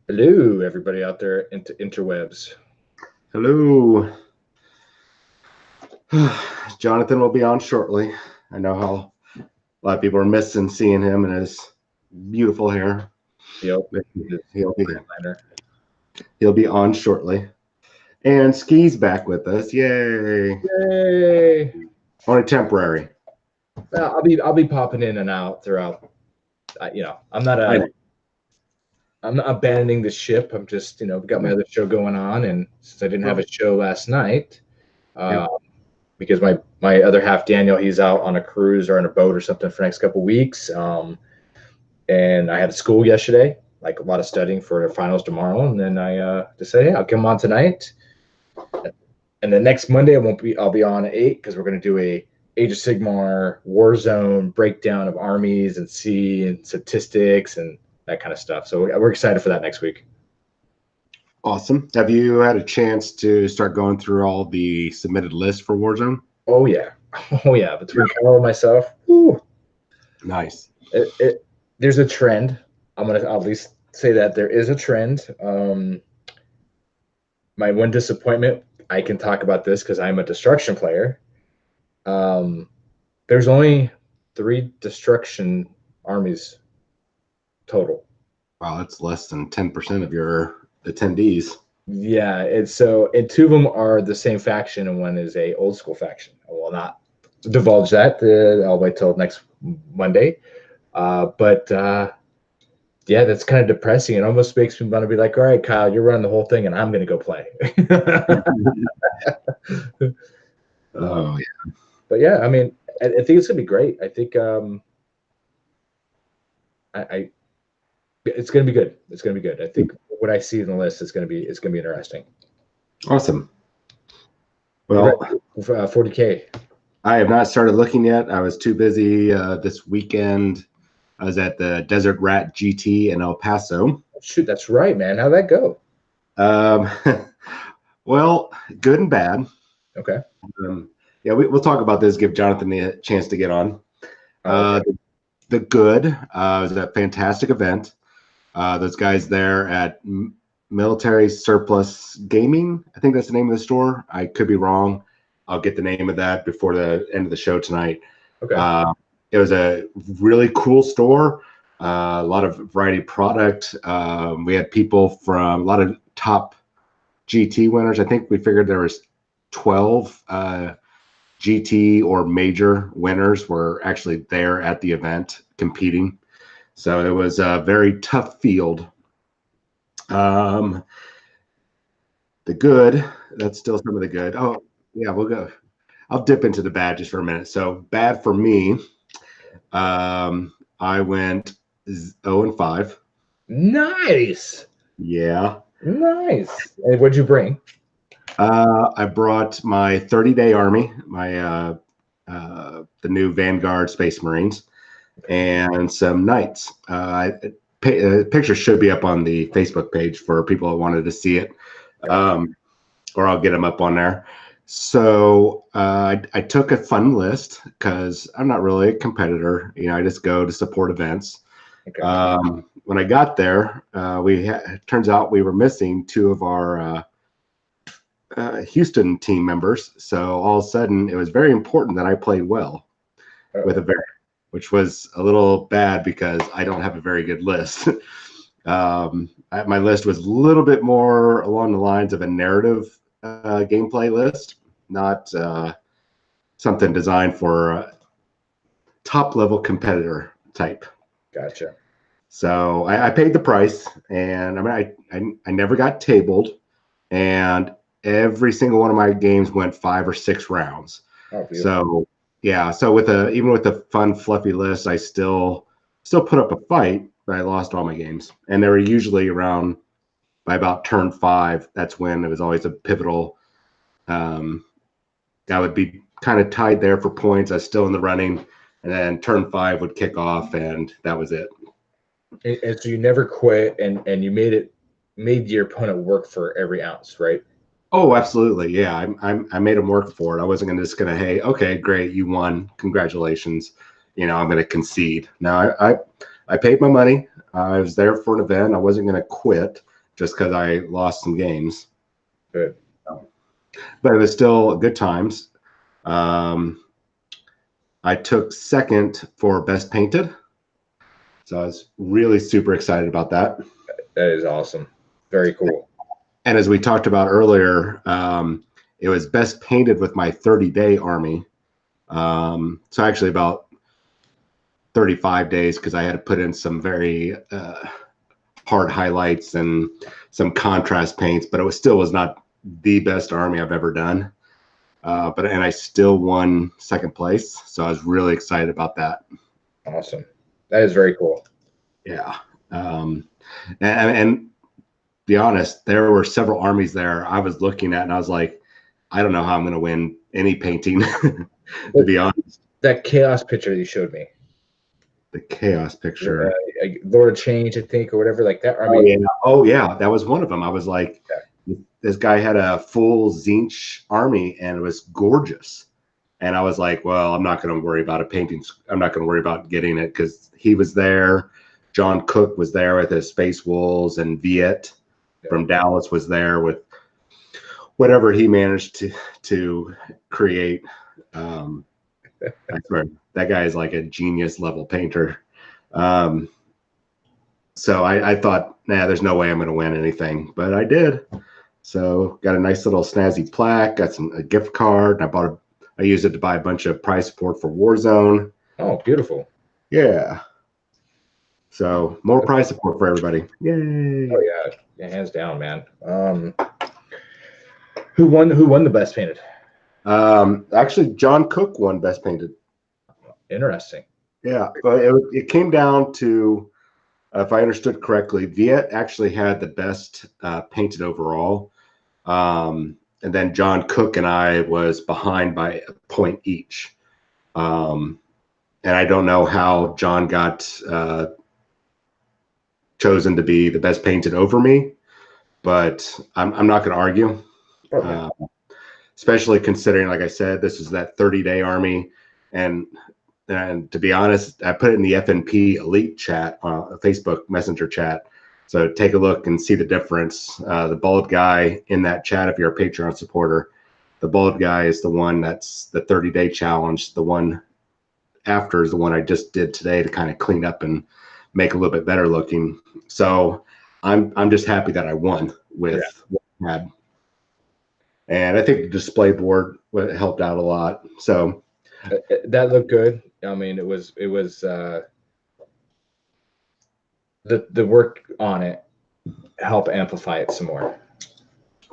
Hello, everybody out there into interwebs. Hello. Jonathan will be on shortly. I know how a lot of people are missing seeing him and his beautiful hair. Yep, But this He'll be eyeliner. he'll be on shortly. And Ski's back with us. Yay. Yay! Only temporary. Well, I'll be popping in and out throughout. I'm not I a know. I'm not abandoning the ship. I'm just got my other show going on, and since I didn't have a Perfect. show last night, uh, Yep. because my other half Daniel, he's out on a cruise or on a boat or something for the next couple of weeks. And I had school yesterday, like a lot of studying for the finals tomorrow, and then I decided, hey, I'll come on tonight. And the next Monday I won't be. I'll be on at 8 because we're going to do a Age of Sigmar Warzone breakdown of armies and sea and statistics and that kind of stuff. So we're excited for that next week. Awesome. Have you had a chance to start going through all the submitted lists for Warzone? Oh yeah, oh yeah. Yeah. Between Kyle and myself, whew, Nice. there's a trend. I'm gonna at least say that there is a trend. My one disappointment, I can talk about this because I'm a destruction player. Um, there's only 3 destruction armies total. Wow, that's less than 10% of your attendees. Yeah, and 2 of them are the same faction, and one is a old school faction. I will not divulge that. I'll wait till next Monday. But yeah, that's kind of depressing. It almost makes me want to be like, all right, Kyle, you're running the whole thing, and I'm going to go play. uh, Oh, but yeah, I mean, I think it's going to be great. I think I it's going to be good. It's going to be good. I yeah. think what I see in the list is going to be interesting. Awesome. What Well, about 40K? I have not started looking yet. I was too busy this weekend. I was at the Desert Rat GT in El Paso. Shoot, that's right, man. How'd that go? Um, well, good and bad. Okay. Yeah, we'll talk about this. Give Jonathan the chance to get on. Oh, okay. The good was a fantastic event. Those guys there at Military Surplus Gaming, I think that's the name of the store. I could be wrong. I'll get the name of that before the end of the show tonight. Okay. Uh, it was a really cool store, a lot of variety of product. We had people from a lot of top GT winners. I think we figured there was 12 GT or major winners were actually there at the event competing. So it was a very tough field. Um, the good, that's still some of the good. Oh, yeah, we'll go. I'll dip into the bad just for a minute. So bad for me. I went 0-5. Nice. Yeah. Nice. And what'd you bring? I brought my 30-day army, my the new Vanguard Space Marines, and some knights. Picture should be up on the Facebook page for people that wanted to see it, Gotcha. um, or I'll get them up on there. So I took a fun list because I'm not really a competitor. I just go to support events. Okay. When I got there, turns out we were missing 2 of our Houston team members. So all of a sudden, it was very important that I played well with a Uh-oh. variant, which was a little bad because I don't have a very good list. My list was a little bit more along the lines of a narrative gameplay list, not something designed for top level competitor type. Gotcha. So I paid the price, and I mean I never got tabled, and every single one of my games went 5 or 6 rounds. Oh, beautiful. So yeah, so even with a fun fluffy list, I still put up a fight, but I lost all my games, and they were usually around by about turn 5. That's when it was always a pivotal. Um, I would be kind of tied there for points. I was still in the running, and then turn 5 would kick off, and that was it. And so you never quit, and you made your opponent work for every ounce, right? Oh, absolutely. Yeah, I made them work for it. I wasn't just gonna, hey, okay, great, you won, congratulations. I'm gonna concede. Now I paid my money. I was there for an event. I wasn't gonna quit. just because I lost some games. Good. But it was still good times. I took second for best painted. So I was really super excited about that. That is awesome. Very cool. And as we talked about earlier, it was best painted with my 30-day army. So actually about 35 days, because I had to put in some very hard highlights and some contrast paints, but it still was not the best army I've ever done. And I still won second place, so I was really excited about that. Awesome. That is very cool. Yeah. And be honest, there were several armies there I was looking at, and I was like, I don't know how I'm going to win any painting, to be honest. That chaos picture that you showed me. The chaos picture. Lord of Change, I think, or whatever, like that army. Oh, yeah. That was one of them. I was like, this guy had a full Zinch army, and it was gorgeous. And I was like, well, I'm not going to worry about a painting. I'm not going to worry about getting it, because he was there. John Cook was there with his Space Wolves, and Viet from Dallas was there with whatever he managed to create. I swear, that guy is like a genius level painter. So I thought, nah, there's no way I'm going to win anything, but I did. So got a nice little snazzy plaque, got a gift card, and I used it to buy a bunch of prize support for Warzone. Oh, beautiful. Yeah. So more prize support for everybody. Yay. Oh yeah, hands down, man. Who won the best painted? Actually, John Cook won best painted. Interesting. Yeah, but it came down to, if I understood correctly, Viet actually had the best painted overall. And then John Cook and I was behind by a point each. And I don't know how John got chosen to be the best painted over me, but I'm not going to argue. Okay. Especially considering, like I said, this is that 30-day army. And to be honest, I put it in the FNP Elite chat, Facebook Messenger chat. So take a look and see the difference. The bald guy in that chat, if you're a Patreon supporter, the bald guy is the one that's the 30-day challenge. The one after is the one I just did today to kind of clean up and make a little bit better looking. So I'm just happy that I won with what I had. And I think the display board helped out a lot. So that looked good. I mean, it was the work on it helped amplify it some more.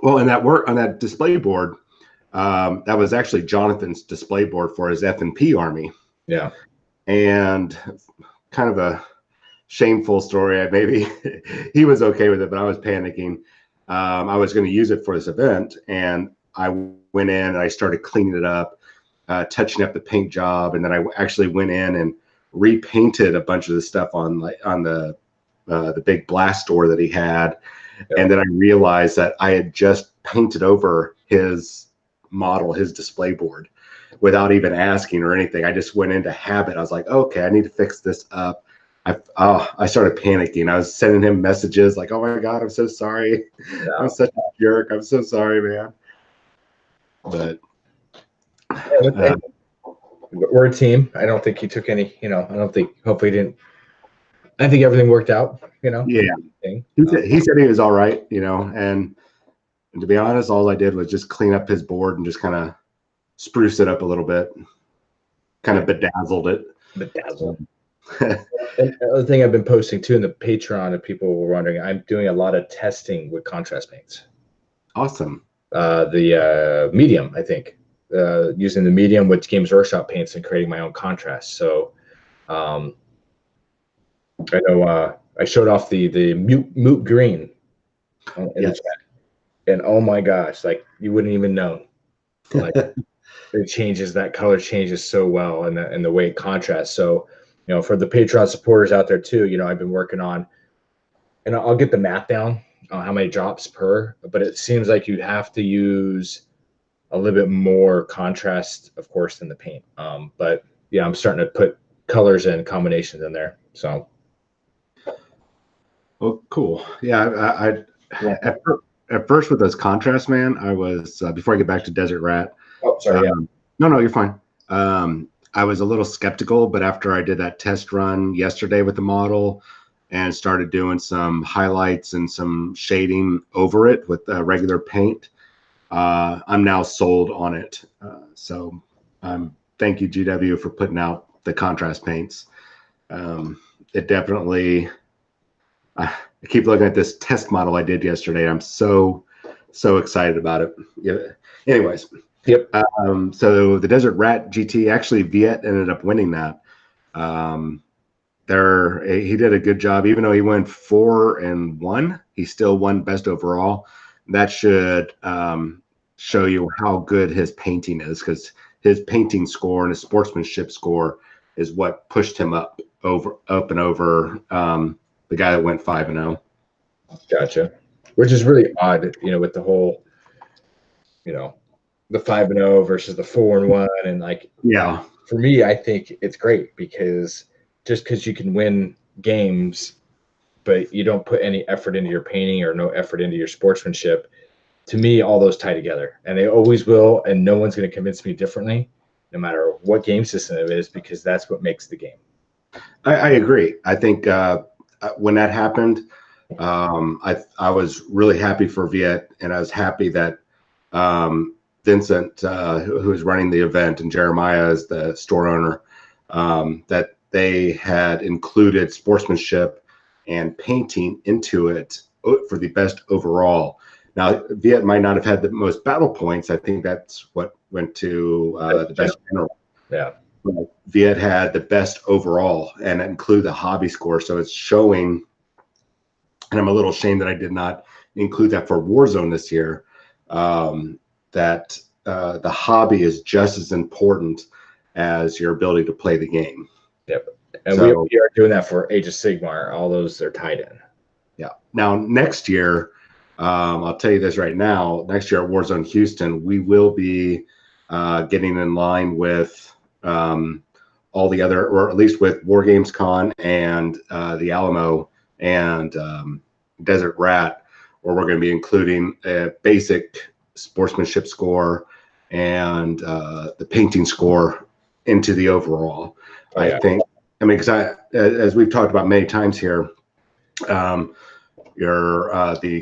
Well, and that work on that display board, that was actually Jonathan's display board for his F&P army. Yeah. And kind of a shameful story. Maybe he was okay with it, but I was panicking. I was going to use it for this event, and I went in and I started cleaning it up, touching up the paint job, and then I actually went in and repainted a bunch of the stuff on the big blast door that he had. Yeah. And then I realized that I had just painted over his model, his display board, without even asking or anything. I just went into habit. I was like, okay, I need to fix this up. I started panicking. I was sending him messages like, oh my God, I'm so sorry. Yeah. I'm such a jerk. I'm so sorry, man. But we're a team. I don't think he took any, hopefully he didn't. I think everything worked out, Yeah. He said he was all right, and to be honest, all I did was just clean up his board and just kind of spruce it up a little bit, kind of bedazzled it. And the other thing I've been posting too in the Patreon, if people were wondering, I'm doing a lot of testing with contrast paints. Awesome. The medium, I think, using the medium with Games Workshop paints and creating my own contrast. So I know I showed off the moot green in the chat, and oh my gosh, like you wouldn't even know. Like it changes, that color changes so well, and the way it contrasts. So for the Patreon supporters out there too, I've been working on, and I'll get the math down on how many drops per, but it seems like you have to use a little bit more contrast, of course, than the paint. But yeah, I'm starting to put colors and combinations in there. So. Oh, cool. Yeah, Yeah. At first with those contrasts, man, I was before I get back to Desert Rat. Oh, sorry. No, you're fine. I was a little skeptical, but after I did that test run yesterday with the model and started doing some highlights and some shading over it with regular paint, I'm now sold on it. So thank you, GW, for putting out the contrast paints. It definitely, I keep looking at this test model I did yesterday. I'm so excited about it. Yeah. Anyways. Yep. So the Desert Rat GT, actually Viet ended up winning that. He did a good job, even though he went 4-1, he still won best overall. That should show you how good his painting is, because his painting score and his sportsmanship score is what pushed him up and over the guy that went 5-0. Gotcha. Which is really odd, with the whole, the 5-0 versus the 4-1, and like, yeah. For me, I think it's great because just because you can win games, but you don't put any effort into your painting or no effort into your sportsmanship, to me, all those tie together, and they always will. And no one's going to convince me differently, no matter what game system it is, because that's what makes the game. I agree. I think when that happened, I was really happy for Viet, and I was happy that Vincent, who is running the event, and Jeremiah is the store owner, that they had included sportsmanship and painting into it for the best overall. Now, Viet might not have had the most battle points. I think that's what went to the best general. Yeah. But Viet had the best overall, and include the hobby score. So it's showing, and I'm a little ashamed that I did not include that for Warzone this year, that the hobby is just as important as your ability to play the game. Yep. And so, we are doing that for Age of Sigmar. All those are tied in. Yeah. Now, next year, I'll tell you this right now, next year at Warzone Houston, we will be getting in line with all the other, or at least with Wargames Con and the Alamo and Desert Rat, where we're going to be including a basic sportsmanship score and the painting score into the overall. Oh, yeah. I think, because as we've talked about many times here, the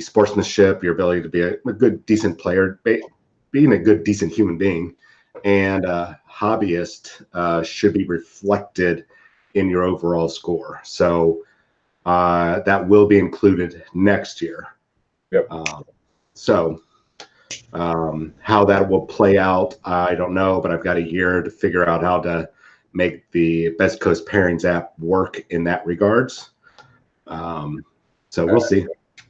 sportsmanship, your ability to be a good, decent player, being a good, decent human being, and hobbyist should be reflected in your overall score. So that will be included next year. Yep. How that will play out, I don't know, but I've got a year to figure out how to make the Best Coast Pairings app work in that regards. So we'll see.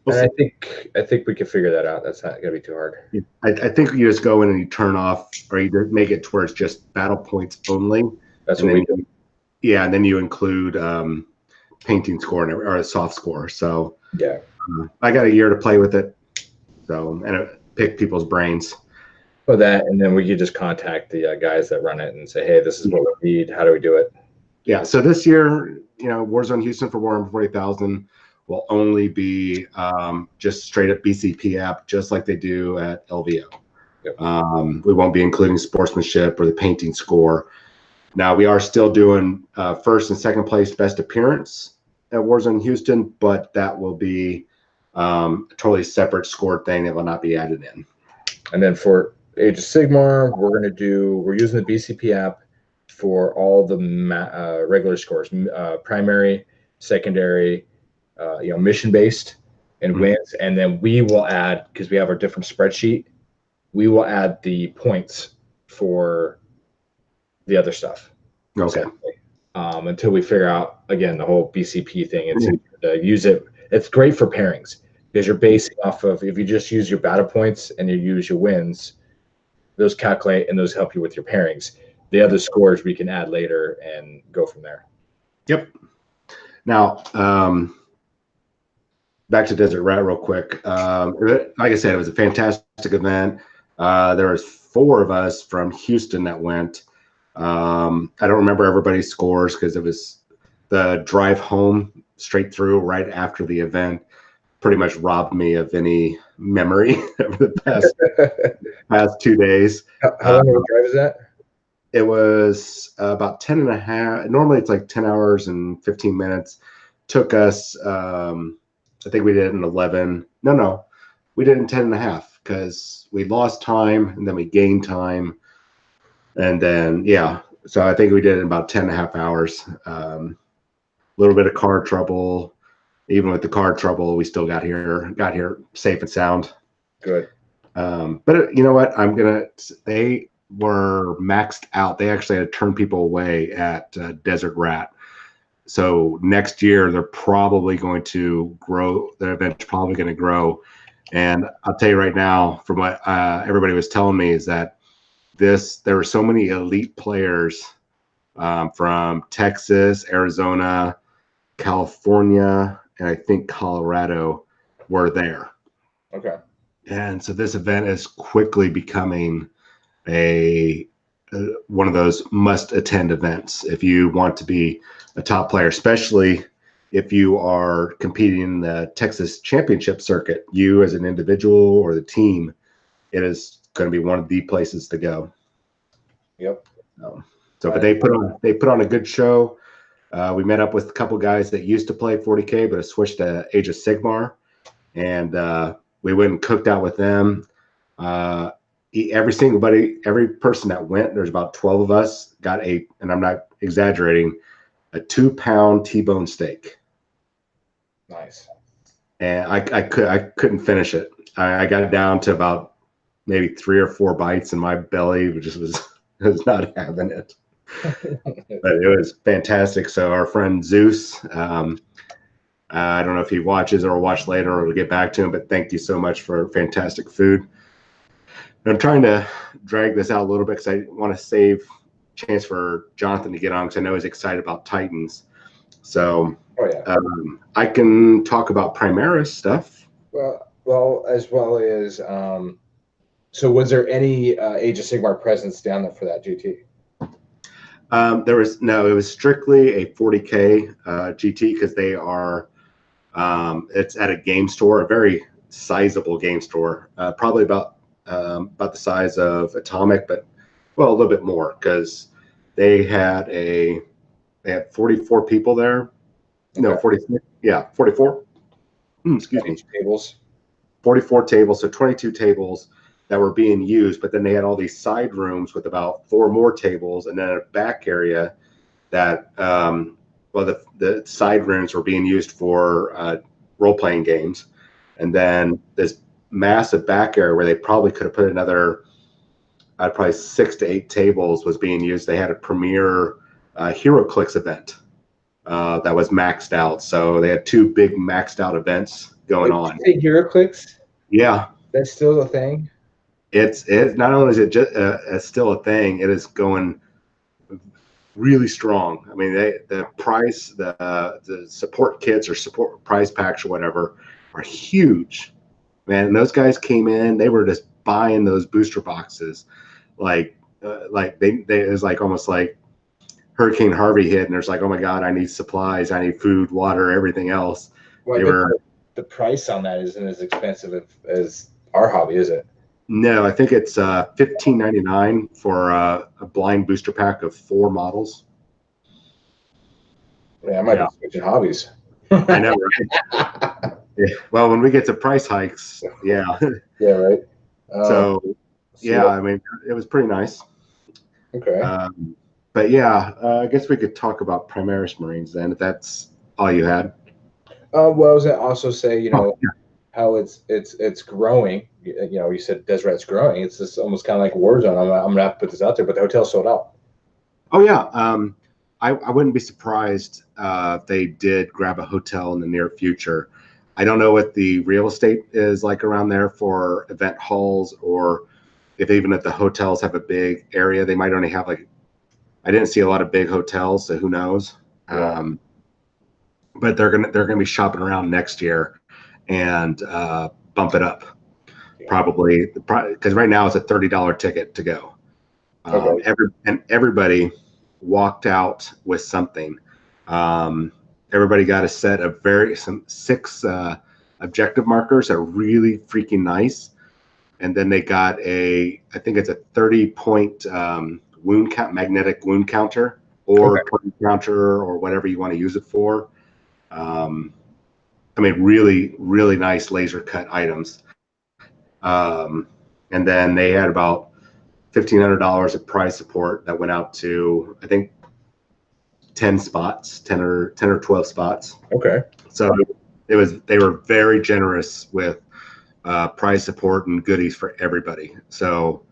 I think we can figure that out. That's not going to be too hard. I think you just go in and you turn off, or you make it towards just battle points only. That's what we do. Yeah, and then you include painting score or a soft score. So yeah, I got a year to play with it. So, and pick people's brains. For that, and then we could just contact the guys that run it and say, hey, this is what we need. How do we do it? Yeah. So this year, Warzone Houston for Warhammer 40,000 will only be just straight up BCP app, just like they do at LVO. Yep. We won't be including sportsmanship or the painting score. Now, we are still doing first and second place best appearance at Warzone Houston, but that will be a totally separate scored thing that will not be added in. And then for Age of Sigmar, we're using the BCP app for all the regular scores, primary, secondary, mission based, and wins. And then we will add, because we have our different spreadsheet, we will add the points for the other stuff. Okay. Until we figure out again the whole BCP thing. It's use it. It's great for pairings because you're basing off of, if you just use your battle points and you use your wins, those calculate and those help you with your pairings. The other scores we can add later and go from there. Yep. Now, back to Desert Rat real quick. Like I said, it was a fantastic event. There was 4 of us from Houston that went. I don't remember everybody's scores because it was the drive home straight through right after the event. pretty much robbed me of any memory over the past 2 days. How long of a drive is that? It was about 10 and a half. Normally it's like 10 hours and 15 minutes. Took us, I think we did it in 11. No, we did it in 10 and a half because we lost time and then we gained time. And then, yeah, so I think we did it in about 10 and a half hours. A little bit of car trouble. Even with the car trouble, we still got here safe and sound. Good. But you know what? They were maxed out. They actually had to turn people away at Desert Rat. So next year they're probably going to grow. Their event's probably going to grow. And I'll tell you right now, from what everybody was telling me, is that there were so many elite players from Texas, Arizona, California, and I think Colorado were there. Okay. And so this event is quickly becoming one of those must-attend events if you want to be a top player, especially if you are competing in the Texas Championship circuit. You as an individual or the team, it is going to be one of the places to go. Yep. But they put on a good show. We met up with a couple guys that used to play 40K but have switched to Age of Sigmar, and we went and cooked out with them. Every person that went, there's about 12 of us, got and I'm not exaggerating, a 2-pound T-bone steak. Nice. And I couldn't finish it. I got down to about maybe 3 or 4 bites, and my belly just was not having it. But it was fantastic. So our friend Zeus, I don't know if he watches or will watch later or we'll get back to him, but thank you so much for fantastic food. And I'm trying to drag this out a little bit because I want to save chance for Jonathan to get on because I know he's excited about Titans. So I can talk about Primaris stuff. Well, as well as so was there any Age of Sigmar presence down there for that GT? It was strictly a 40K GT because they are it's at a game store, a very sizable game store, probably about the size of Atomic, but a little bit more because they had 44 people there. Okay. No, 44. Yeah, 44. Excuse me. Tables. 44 tables, so 22 tables that were being used, but then they had all these side rooms with about 4 more tables, and then a back area that the side rooms were being used for role-playing games, and then this massive back area where they probably could have put another probably 6 to 8 tables was being used. They had a premier HeroClix event that was maxed out, so they had 2 big maxed out events going on. Did you say HeroClix? Yeah, that's still a thing. It's not only is it just still a thing, it is going really strong. I mean, the price, the support kits or support prize packs or whatever are huge, man. And those guys came in, they were just buying those booster boxes, like it was like almost like Hurricane Harvey hit, and there's like, oh my God, I need supplies, I need food, water, everything else. Well, the price on that isn't as expensive as our hobby, is it? No, I think it's $15.99 for a blind booster pack of 4 models. Yeah, I might be switching hobbies. I know, right? Yeah. Well, when we get to price hikes, yeah. Yeah, right. I mean, it was pretty nice. Okay. But yeah, I guess we could talk about Primaris Marines then, if that's all you had. Well, I was gonna also say, how it's growing. You said Desert Rat's growing. It's just almost kind of like Warzone. I'm gonna have to put this out there, but the hotel's sold out. Oh yeah, I wouldn't be surprised if they did grab a hotel in the near future. I don't know what the real estate is like around there for event halls, or if the hotels have a big area. They might only have I didn't see a lot of big hotels, so who knows? Yeah. But they're gonna be shopping around next year and bump it up, probably because right now it's a $30 ticket to go. Okay. Everybody walked out with something. Everybody got a set of 6 objective markers are really freaking nice. And then they got I think it's a 30-point magnetic wound counter, or turn counter, or whatever you want to use it for. I mean, really, really nice laser cut items. And then they had about $1,500 of prize support that went out to, I think, 10 or 12 spots. Okay. So they were very generous with prize support and goodies for everybody. So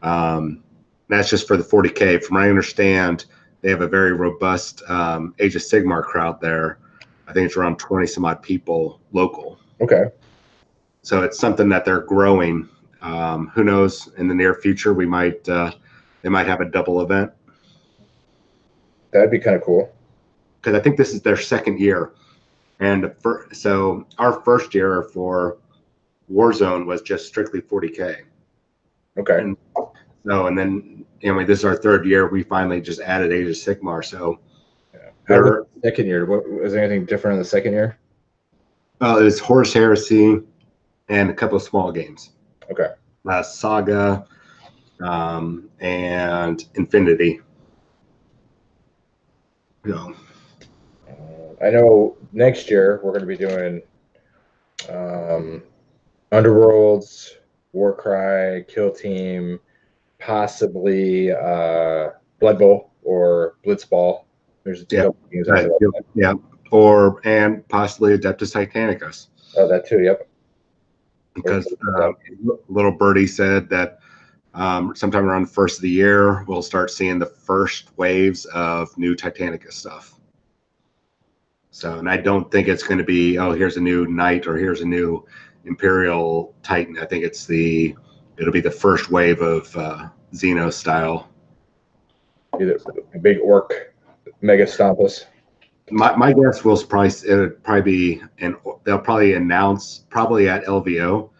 that's just for the 40K. From what I understand, they have a very robust Age of Sigmar crowd there. I think it's around 20 some odd people local. Okay. So it's something that they're growing. Who knows? In the near future, they might have a double event. That'd be kind of cool. Because I think this is their second year, and so our first year for Warzone was just strictly 40K. Okay. And then this is our third year. We finally just added Age of Sigmar. So second year, was there anything different in the second year? It was Horus Heresy and a couple of small games. Okay. Saga and Infinity. So, I know next year we're going to be doing Underworlds, Warcry, Kill Team, possibly Blood Bowl or Blitzball. There's two games. Yeah, and possibly Adeptus Titanicus. Oh, that too. Yep. Because little birdie said that sometime around the first of the year we'll start seeing the first waves of new Titanicus stuff. So, and I don't think it's going to be, oh, here's a new Knight or here's a new Imperial Titan. I think it'll be the first wave of Xeno style. Either a big orc mega stompus. My guess will it'll probably be, and they'll probably announce probably at LVO.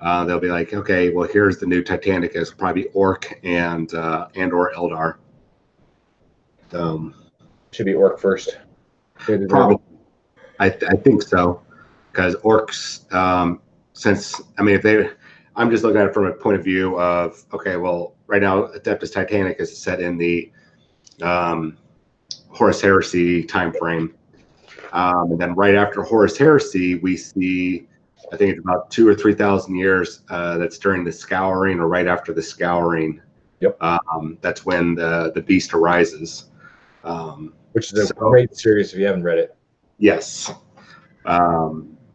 They'll be like, okay, well, here's the new Titanicus, probably orc and or Eldar. Should be orc first. Probably, I think so, because orcs, I'm just looking at it from a point of view of, okay, well, right now Adeptus Titanicus is set in the Horus Heresy time frame, and then right after Horus Heresy, we see, I think it's about 2,000 or 3,000 years. That's during the Scouring, or right after the Scouring. Yep. That's when the Beast arises. Which is a great series if you haven't read it. Yes.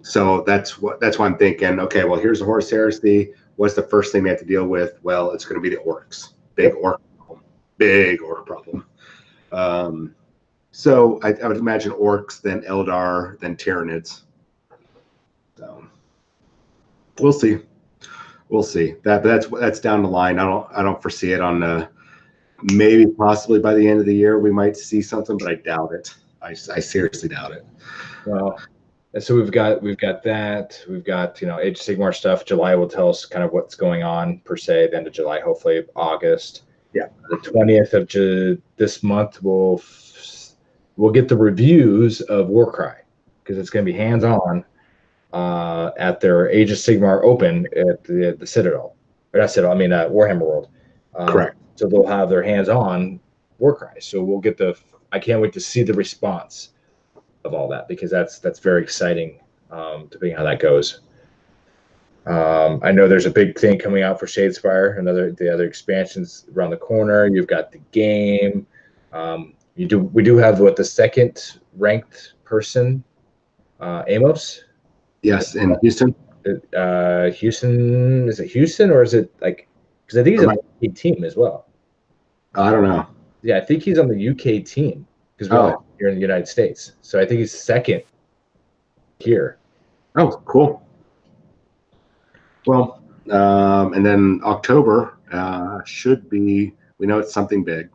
So that's what I'm thinking. Okay, well, here's the Horus Heresy. What's the first thing they have to deal with? Well, it's going to be the orcs. Big orc problem. So I would imagine orcs, then Eldar, then Tyranids. So we'll see. That's down the line. I don't foresee it on maybe possibly by the end of the year we might see something, but I doubt it. I seriously doubt it. Well, so we've got that. We've got Age of Sigmar stuff. July will tell us kind of what's going on per se. The end of July, hopefully August. Yeah. The 20th of this month we'll get the reviews of Warcry, because it's going to be hands-on at their Age of Sigmar Open at the Citadel. Or not Citadel, I mean Warhammer World. Correct. So they'll have their hands-on Warcry. So we'll get I can't wait to see the response of all that, because that's very exciting, depending on how that goes. I know there's a big thing coming out for Shadespire, the other expansions around the corner. You've got the game. We do have the second ranked person, Amos. Yes, in Houston. Houston, is it Houston, or is it because I think he's on the UK team as well. I don't know. Yeah, I think he's on the UK team, because we're here in the United States. So I think he's second here. Oh, cool. Well, and then October should be, we know it's something big.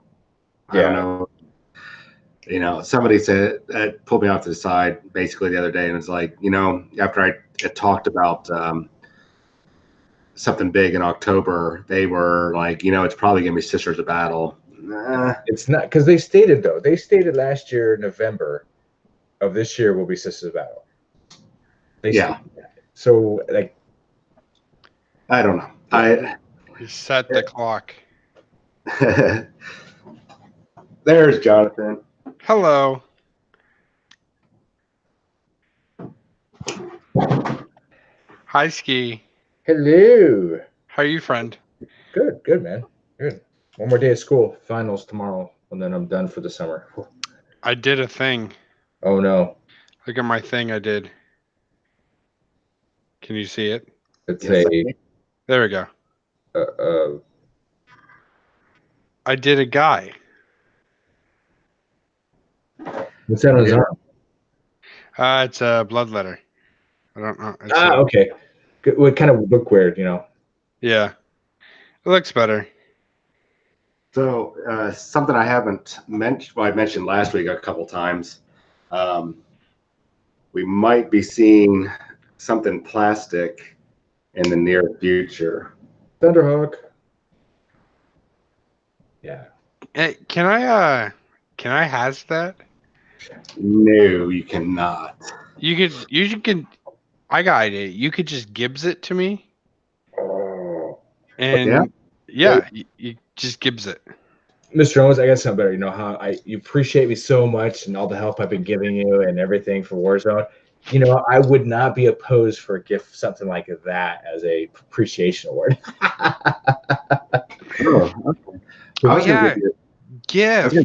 Yeah. I don't know. Somebody said, pulled me off to the side basically the other day, and it's like, after I had talked about something big in October, they were like, it's probably going to be Sisters of Battle. It's not, because they stated last year, November of this year will be Sisters of Battle. So like, I don't know. Reset the clock. There's Jonathan. Hello. Hi, Ski. hello. How are you, friend? Good, man. Good. One more day of school. Finals tomorrow, and then I'm done for the summer. I did a thing. Oh no. Look at my thing I did. Can you see it? It's Yes, There we go. I did a guy. what's that on his Yeah. arm? It's a blood letter. I don't know. Okay. Good. Well, it kind of look weird, you know. Yeah. It looks better. So something I haven't mentioned, well, I mentioned last week a couple times. We might be seeing something plastic in the near future. Thunderhawk. Yeah. Hey, can I has that? No, you cannot. You can I got it. You could just Gibbs it to me Oh. and you just Gibbs it. Mr. Owens, I got something better. You know how you appreciate me so much and all the help I've been giving you and everything for Warzone. You know, I would not be opposed for a gift, something like that, as a appreciation award. Oh, okay. Oh yeah, gift.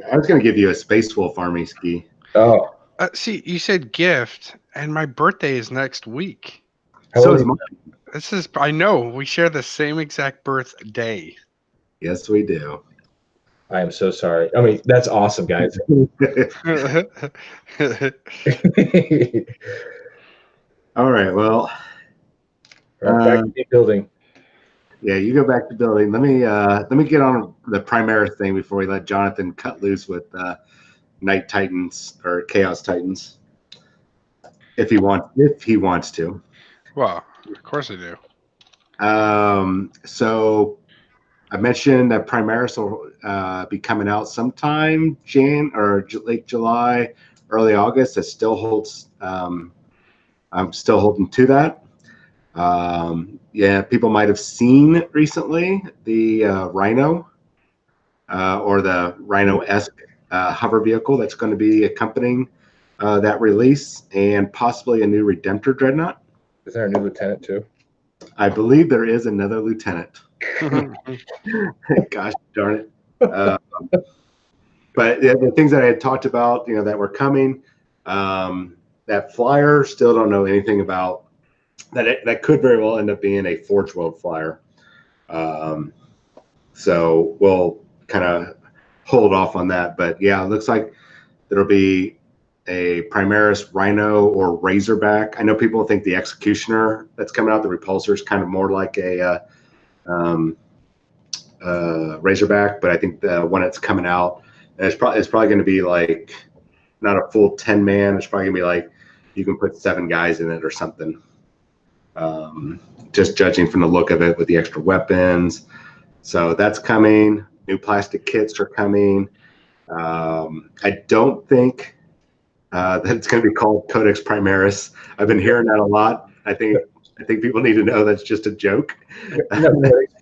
I was going to give you a Space Wolf Army ski. Oh, See, you said gift, and my birthday is next week. how So old is are you? mine. I know we share the same exact birthday. Yes, we do. I am so sorry. I mean, that's awesome, guys. All right. Well, Back to the building. yeah, you go back to building. Let me get on the Primaris thing before we let Jonathan cut loose with Night Titans or Chaos Titans, if he wants to. Well, of course I do. So I mentioned that Primaris will be coming out sometime late July, early August. That still holds. I'm still holding to that. Yeah, people might have seen recently the Rhino or the Rhino-esque hover vehicle that's going to be accompanying that release, and possibly a new Redemptor Dreadnought. Is there a new lieutenant too? I believe there is another lieutenant. Gosh darn it. But the things that I had talked about, that were coming, that flyer, still don't know anything about. That could very well end up being a Forge World flyer. So we'll kind of hold off on that. But yeah, it looks like there'll be a Primaris Rhino or Razorback. I know people think the Executioner that's coming out, the Repulsor, is kind of more like a Razorback, but I think the one that's coming out it's probably going to be like not a full 10-man. It's probably going to be like you can put 7 guys in it or something. Just judging from the look of it with the extra weapons. So that's coming. New plastic kits are coming. I don't think that it's going to be called Codex Primaris. I've been hearing that a lot. I think people need to know that's just a joke.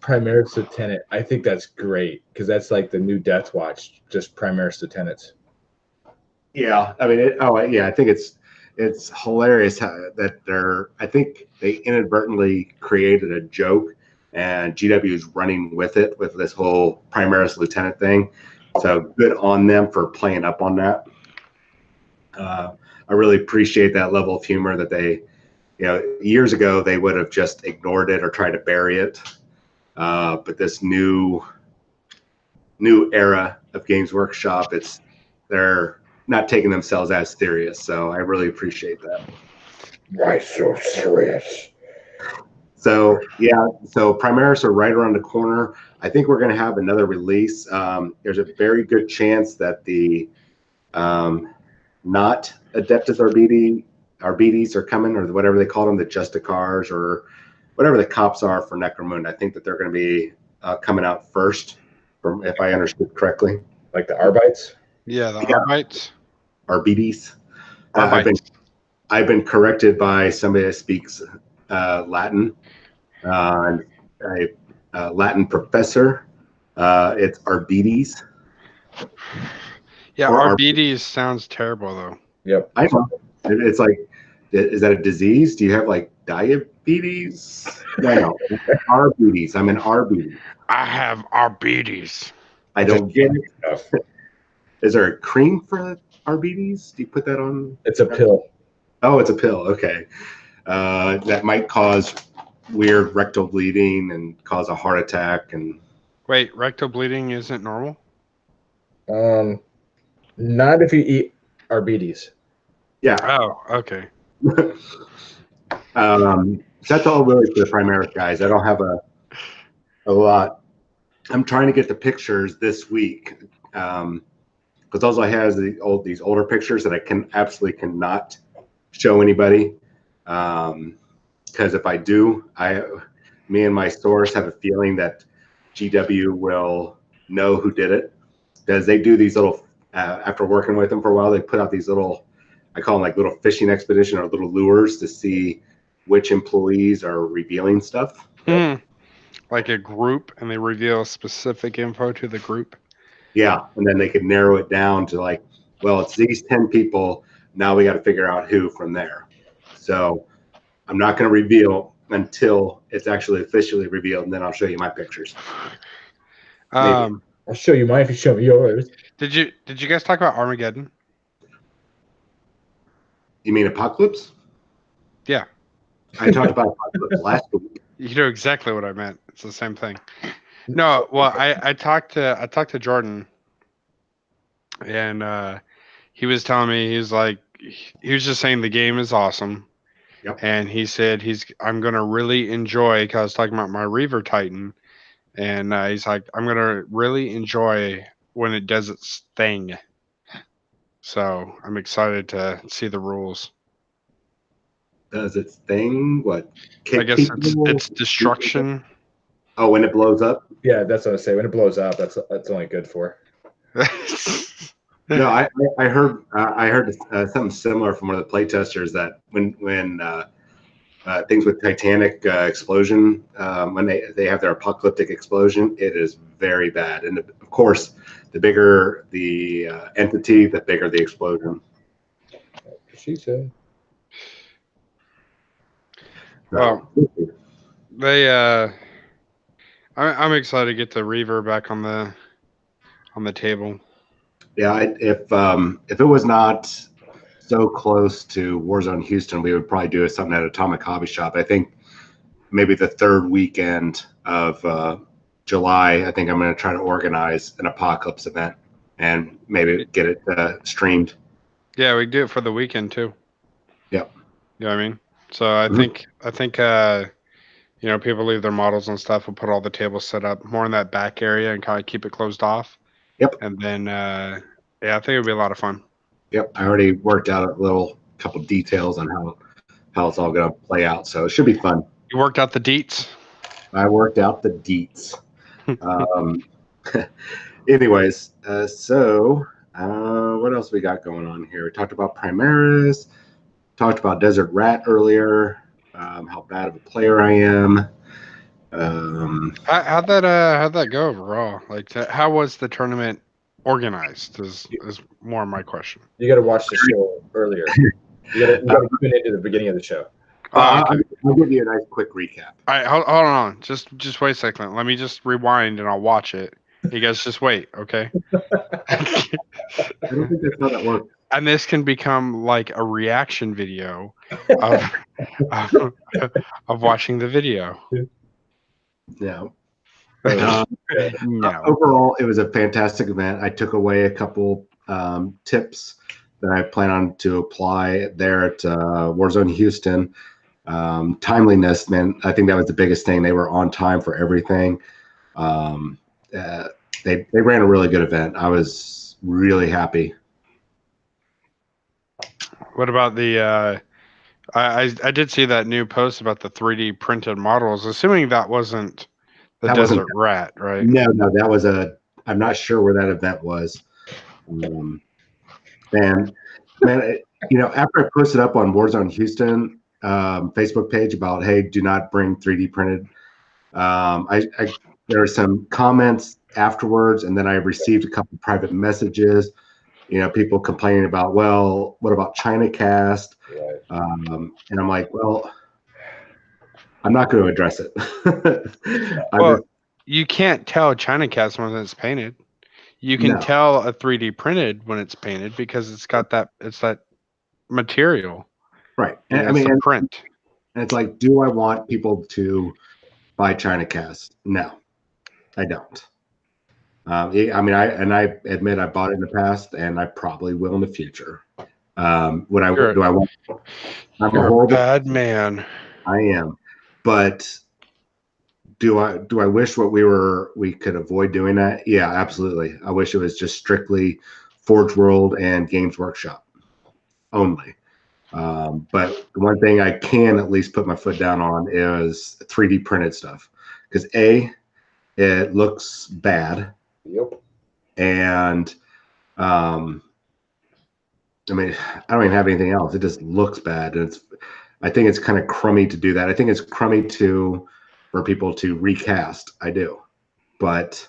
Primaris Lieutenant. I think that's great because that's like the new Death Watch, just Primaris Lieutenants. Yeah, I mean, I think it's hilarious that I think they inadvertently created a joke, and GW is running with it with this whole Primaris Lieutenant thing. So good on them for playing up on that. I really appreciate that level of humor that they, years ago they would have just ignored it or tried to bury it. But this new era of Games Workshop, they're not taking themselves as serious. So I really appreciate that. Why so serious? So yeah, so Primaris are right around the corner. I think we're going to have another release. There's a very good chance that the not Adeptus Arbites are coming, or whatever they call them, the Justicars or whatever the cops are for Necromunda. I think that they're going to be coming out first, if I understood correctly. Like the Arbites? Yeah, the Arbites. Arbites. Arbites. I've been corrected by somebody that speaks Latin, and a Latin professor. It's Arbites. Yeah, Or Arbites sounds terrible though. Yep. I know. It's like, is that a disease? Do you have like diabetes? No. Arbites. I'm an Arbites. I have Arbites. I don't Just get candy it. stuff. Is there a cream for Arbites? Do you put that on? It's a pill. Oh, it's a pill. Okay. That might cause weird rectal bleeding and cause a heart attack. And Wait, rectal bleeding isn't normal? Not if you eat Arbites. yeah. Oh, okay. So that's all really for the Primaris guys. I don't have a lot. I'm trying to get the pictures this week because all I have is these older pictures that I absolutely cannot show anybody. Because if I do, me and my source have a feeling that GW will know who did it, because they do these little after working with them for a while, they put out these little, I call them like little fishing expedition or little lures to see which employees are revealing stuff. Like a group, and they reveal specific info to the group. Yeah, and then they could narrow it down to like, well, it's these 10 people. Now we got to figure out who from there. So I'm not going to reveal until it's actually officially revealed, and then I'll show you my pictures. I'll show you mine if you show me yours. Did you guys talk about Armageddon? You mean Apocalypse? Yeah. I talked about Apocalypse last week. You know exactly what I meant. It's the same thing. No, well, I talked to Jordan, and he was telling me, he was just saying the game is awesome. Yep. And he said I'm gonna really enjoy, because I was talking about my Reaver Titan, and he's like, I'm gonna really enjoy when it does its thing. So I'm excited to see the rules. Does its thing? What? I guess it's destruction. Oh, when it blows up? Yeah, that's what I say. When it blows up, that's only good for. No, I heard something similar from one of the playtesters, that when things with Titanic explosion, when they have their apocalyptic explosion, it is very bad. And of course, the bigger the entity, the bigger the explosion. She said. Well, I'm excited to get the Reaver back on the table. Yeah, if it was not so close to Warzone Houston, we would probably do something at Atomic Hobby Shop. I think maybe the third weekend of July, I think I'm going to try to organize an Apocalypse event and maybe get it streamed. Yeah, we do it for the weekend too. Yep. You know what I mean? So I think people leave their models and stuff. We'll put all the tables set up more in that back area and kind of keep it closed off. Yep. And then I think it'll be a lot of fun. Yep. I already worked out a couple details on how it's all going to play out, so it should be fun. You worked out the deets? I worked out the deets. Anyways, so what else we got going on here? We talked about Primaris, talked about Desert Rat earlier, how bad of a player I am. How'd that go overall? Like, how was the tournament organized? Is more my question. You got to watch the show earlier. You got to tune into the beginning of the show. Okay. I'll give you a nice quick recap. All right, hold on. Just wait a second. Let me just rewind and I'll watch it. You guys just wait, okay? I don't think that's how that works. And this can become like a reaction video of watching the video. No. No. Overall, it was a fantastic event. I took away a couple tips that I plan on to apply there at Warzone Houston. Timeliness, man, I think that was the biggest thing. They were on time for everything. They ran a really good event. I was really happy. What about the I did see that new post about the 3D printed models, assuming that wasn't the Desert Rat, right? No, that was I'm not sure where that event was. Man, After I posted up on Warzone Houston Facebook page about, hey, do not bring 3D printed. There were some comments afterwards, and then I received a couple private messages. People complaining about, well, what about China Cast? Right. And I'm like, well, I'm not going to address it. Well, you can't tell China Cast when it's painted. You can tell a 3D printed when it's painted because it's got that material. Right. And it's a print. And it's like, do I want people to buy China Cast? No, I don't. I admit I bought it in the past, and I probably will in the future. Do I want? I'm a horrible bad man. I am, but do I wish we could avoid doing that? Yeah, absolutely. I wish it was just strictly Forge World and Games Workshop only. But the one thing I can at least put my foot down on is 3D printed stuff, because it looks bad. Yep. And I don't even have anything else. It just looks bad, and I think it's kind of crummy to do that. I think it's crummy for people to recast. I do, but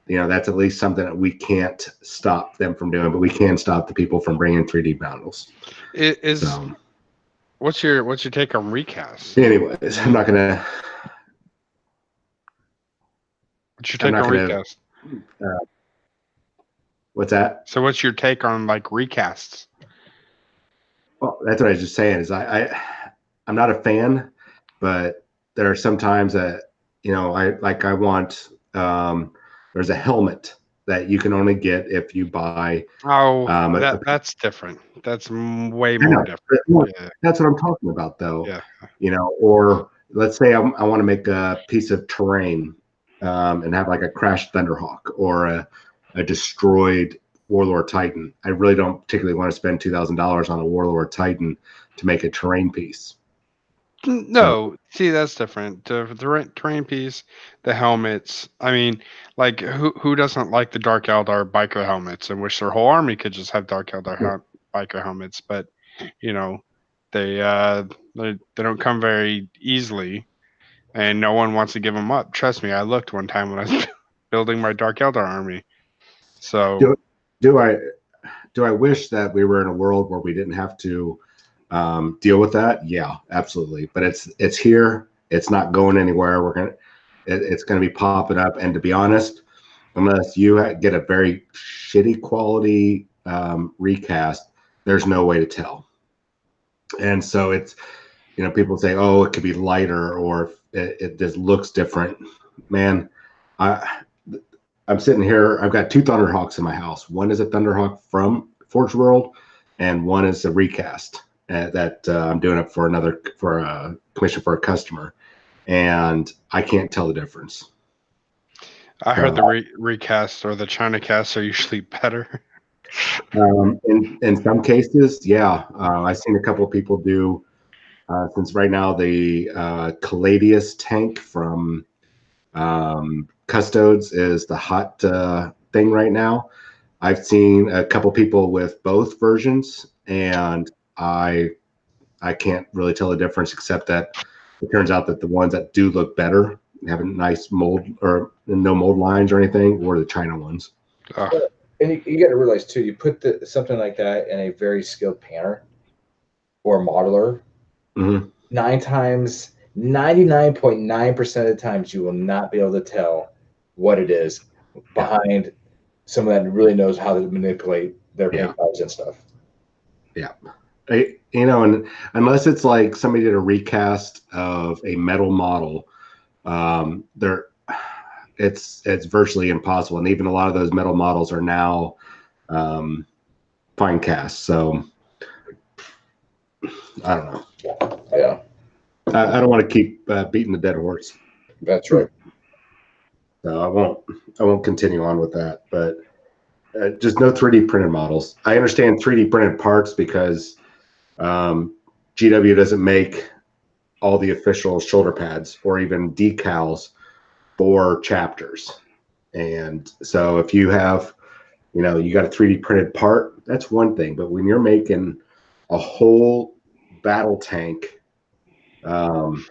that's at least something that we can't stop them from doing, but we can stop the people from bringing 3D models. What's your take on recast? Anyways, I'm not gonna. What's your take on recast? What's that? So what's your take on recasts? Well, that's what I was just saying. Is I'm not a fan, but there are some times that I want. There's a helmet that you can only get if you buy. That's different. That's way more different. Yeah. That's what I'm talking about, though. Yeah. Or let's say I want to make a piece of terrain and have a crashed Thunderhawk or a destroyed Warlord Titan. I really don't particularly want to spend $2,000 on a Warlord Titan to make a terrain piece. No, see, that's different. The terrain piece, the helmets. I mean, who doesn't like the Dark Eldar biker helmets and wish their whole army could just have Dark Eldar biker helmets? But they don't come very easily, and no one wants to give them up. Trust me, I looked one time when I was building my Dark Eldar army. So do I wish that we were in a world where we didn't have to deal with that? Yeah, absolutely. But it's here. It's not going anywhere. It's gonna be popping up. And to be honest, unless you get a very shitty quality recast, there's no way to tell. And so it's people say, oh, it could be lighter or it just looks different. Man, I'm sitting here. I've got two Thunderhawks in my house. One is a Thunderhawk from Forge World, and one is a recast that I'm doing it for a commission for a customer, and I can't tell the difference. I heard the recast or the China cast are usually better. In some cases, yeah. I've seen a couple of people do. Since right now the Caladius tank from Custodes is the hot thing right now. I've seen a couple people with both versions, and I can't really tell the difference, except that it turns out that the ones that do look better have a nice mold or no mold lines or anything, were the China ones. And you got to realize too, you put something like that in a very skilled painter or modeler. Mm-hmm. 99.9% of the times you will not be able to tell what it is behind someone that really knows how to manipulate their paint jobs and stuff. Yeah. And unless it's like somebody did a recast of a metal model, it's virtually impossible. And even a lot of those metal models are now fine cast. So I don't know. Yeah. I don't want to keep beating the dead horse. That's right. So I won't continue on with that, but just no 3D printed models. I understand 3D printed parts because GW doesn't make all the official shoulder pads or even decals for chapters. And so if you have, you got a 3D printed part, that's one thing. But when you're making a whole battle tank. That,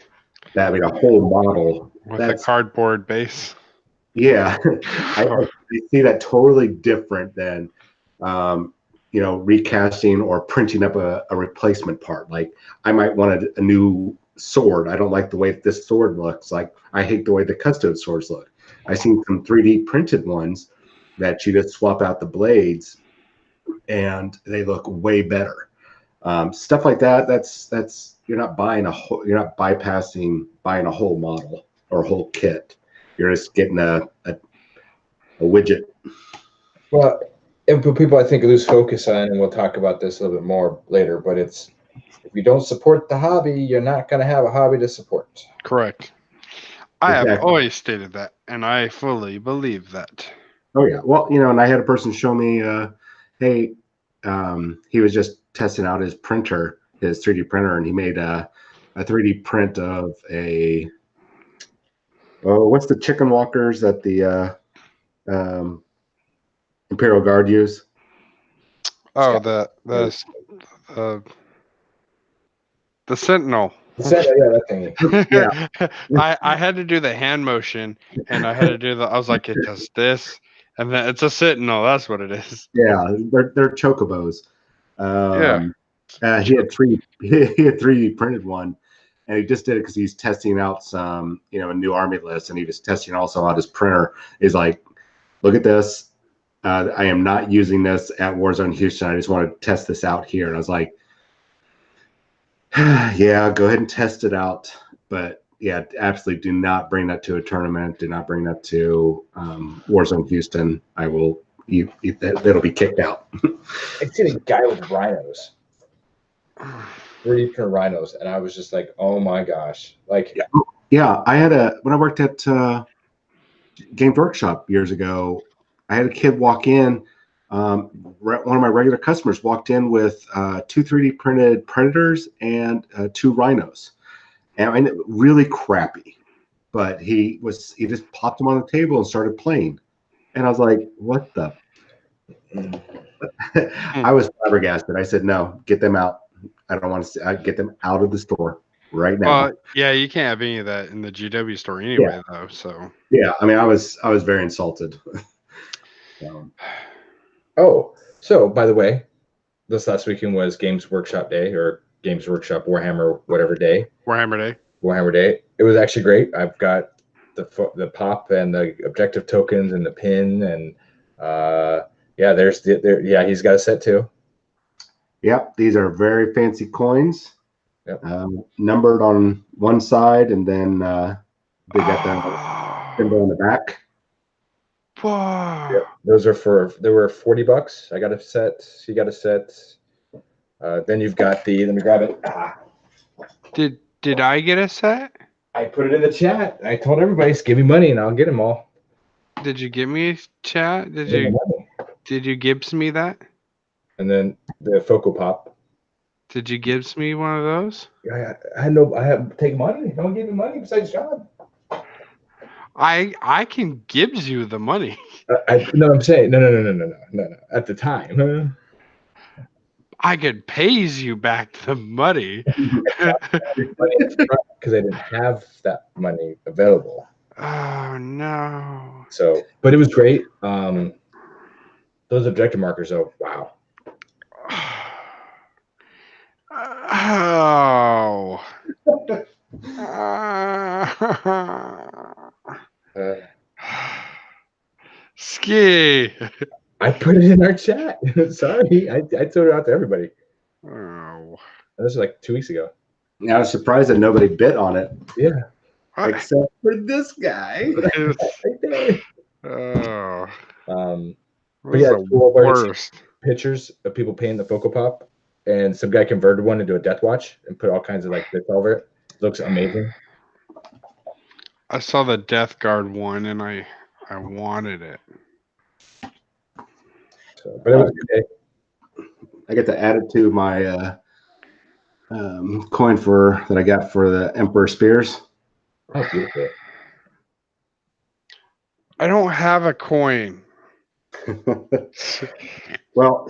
I mean, a whole model. With a That's cardboard base. yeah. I see that totally different than recasting or printing up a replacement part. Like I might want a new sword. I don't like the way this sword looks. Like I hate the way the custom swords look. I've seen some 3D printed ones that you just swap out the blades and they look way better. Stuff like that. That's you're not buying you're not bypassing buying a whole model or a whole kit. You're just getting a widget. Well, and people I think lose focus on, and we'll talk about this a little bit more later, but it's if you don't support the hobby, you're not going to have a hobby to support. Correct. I have Exactly. always stated that, and I fully believe that. Oh yeah. Well, and I had a person show me, hey, he was just testing out his printer, his 3D printer, and he made a 3D print of what's the chicken walkers that the Imperial Guard use? Oh, the Sentinel. Yeah, that thing. Yeah. I had to do the hand motion, and I had to do I was like, it does this, and then it's a Sentinel. That's what it is. Yeah, they're chocobos. Yeah. He had 3D printed one, and he just did it because he's testing out some, a new army list, and he was testing also out his printer. He's like, look at this. I am not using this at Warzone Houston. I just want to test this out here. And I was like, yeah, go ahead and test it out. But yeah, absolutely do not bring that to a tournament. Do not bring that to Warzone Houston. I will. That'll be kicked out. I seen a guy with rhinos, 3D printed rhinos, and I was just like, "Oh my gosh!" Like, yeah, I had when I worked at Games Workshop years ago. I had a kid walk in. One of my regular customers walked in with 2 3D printed Predators and 2 Rhinos, and really crappy. But he just popped them on the table and started playing, and I was like, "What the?" I was flabbergasted. I said, "No, get them out. I don't want to see. I get them out of the store right now." Well, yeah, you can't have any of that in the GW store anyway, though. So yeah, I mean, I was very insulted. So by the way, this last weekend was Games Workshop Day or Games Workshop Warhammer whatever day. Warhammer Day. It was actually great. I've got the pop and the objective tokens and the pin and he's got a set too. Yep, these are very fancy coins. Yep. Numbered on one side, and then they got the symbol on the back. Whoa. Yep. They were $40. I got a set. He got a set. Then you've got let me grab it. Did I get a set? I put it in the chat. I told everybody, give me money and I'll get them all. Did you give me a chat? Did you Gibbs me that? And then the Focal Pop. Did you Gibbs me one of those? I had to take money. No one gave me money besides John. I can Gibbs you the money. No, I'm saying no. At the time, I could pays you back the money because I didn't have that money available. Oh no! So, but it was great. Those objective markers, though, wow. Oh. Ski. I put it in our chat. Sorry, I threw it out to everybody. Oh. This was like 2 weeks ago. I was surprised that nobody bit on it. Yeah. Except for this guy. Right there. Oh. But yeah, cool. Worst. Pictures of people painting the Focal Pop, and some guy converted one into a Death Watch and put all kinds of bits over it. Looks amazing. I saw the Death Guard one, and I wanted it. So, but it was a good day. I get to add it to my coin that I got for the Emperor Spears. Oh, beautiful. I don't have a coin. Well,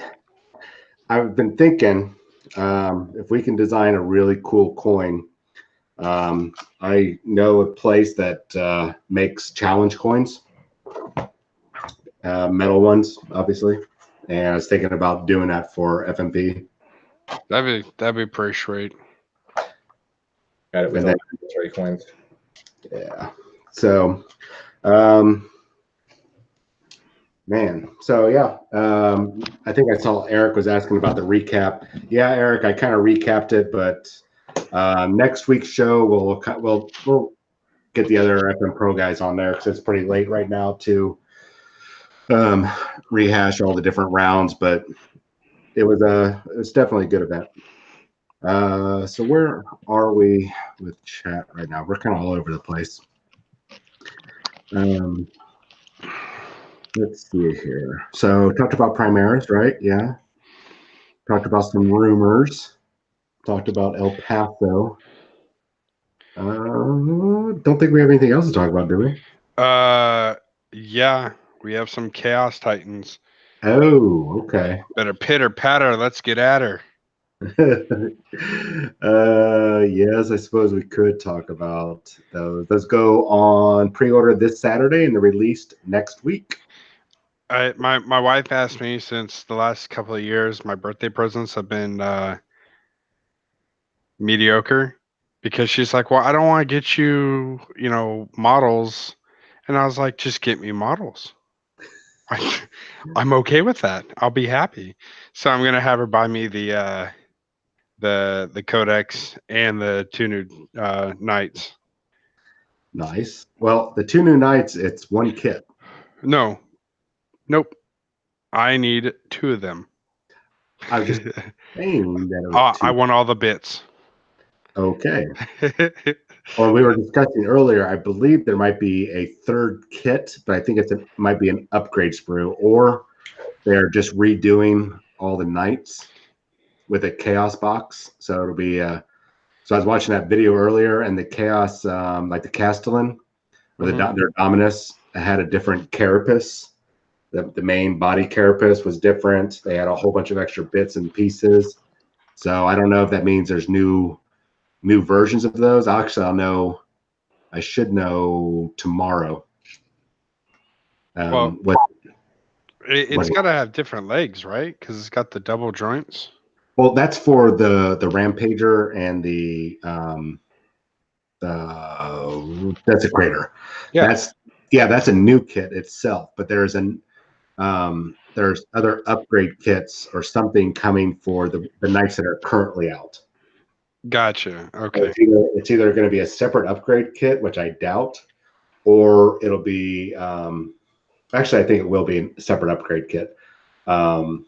I've been thinking, If we can design a really cool coin, I know a place that makes challenge coins, metal ones, obviously. And I was thinking about doing that for FMP. That'd be pretty sweet. Got it with And all then, military coins. yeah. So, um, man. So yeah, I think I saw Eric was asking about the recap. Yeah, Eric, I kind of recapped it, but next week's show we'll get the other FM Pro guys on there because it's pretty late right now to rehash all the different rounds. But it's definitely a good event. So where are we with chat right now? We're kind of all over the place. Let's see here. So talked about Primaris, right? Yeah. Talked about some rumors. Talked about El Paso. Don't think we have anything else to talk about, do we? Yeah, we have some Chaos Titans. Oh, okay. Better pitter patter. Let's get at her. Yes, I suppose we could talk about those. Those go on pre-order this Saturday and they're released next week. My wife asked me since the last couple of years, my birthday presents have been mediocre because she's like, well, I don't want to get you, models. And I was like, just get me models. I'm okay with that. I'll be happy. So I'm gonna have her buy me the Codex and the two new knights. Nice. Well, the two new knights, it's one kit. No, nope. I need two of them. I was just saying that it was I two. want all the bits. Okay. Well, we were discussing earlier, I believe there might be a third kit, but I think might be an upgrade sprue, or they're just redoing all the knights with a chaos box. So it'll be so I was watching that video earlier, and the chaos, like the Castellan or their Dominus, had a different carapace. The main body carapace was different. They had a whole bunch of extra bits and pieces. So I don't know if that means there's new versions of those. I should know tomorrow. Well, it's got to have different legs, right? Because it's got the double joints. Well, that's for the Rampager and the Desecrator. Yeah. That's a new kit itself. But there's other upgrade kits or something coming for the knights that are currently out. Gotcha. Okay. It's either going to be a separate upgrade kit, which I doubt, or it'll be actually, I think it will be a separate upgrade kit for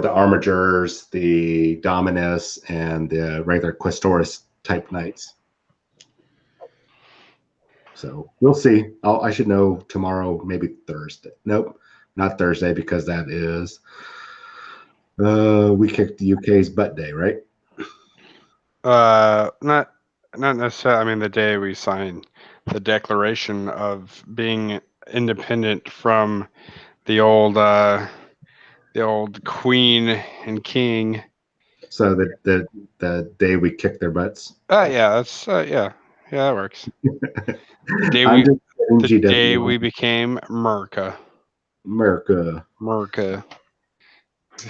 the Armigers, the Dominus, and the regular Questoris type knights. So we'll see. I should know tomorrow, maybe Thursday. Nope, not Thursday, because that is we kicked the UK's butt day, right? Not necessarily. I mean, the day we signed the Declaration of being independent from the old queen and king. So the day we kicked their butts. Yeah, that's yeah, that works. The day we became Merca.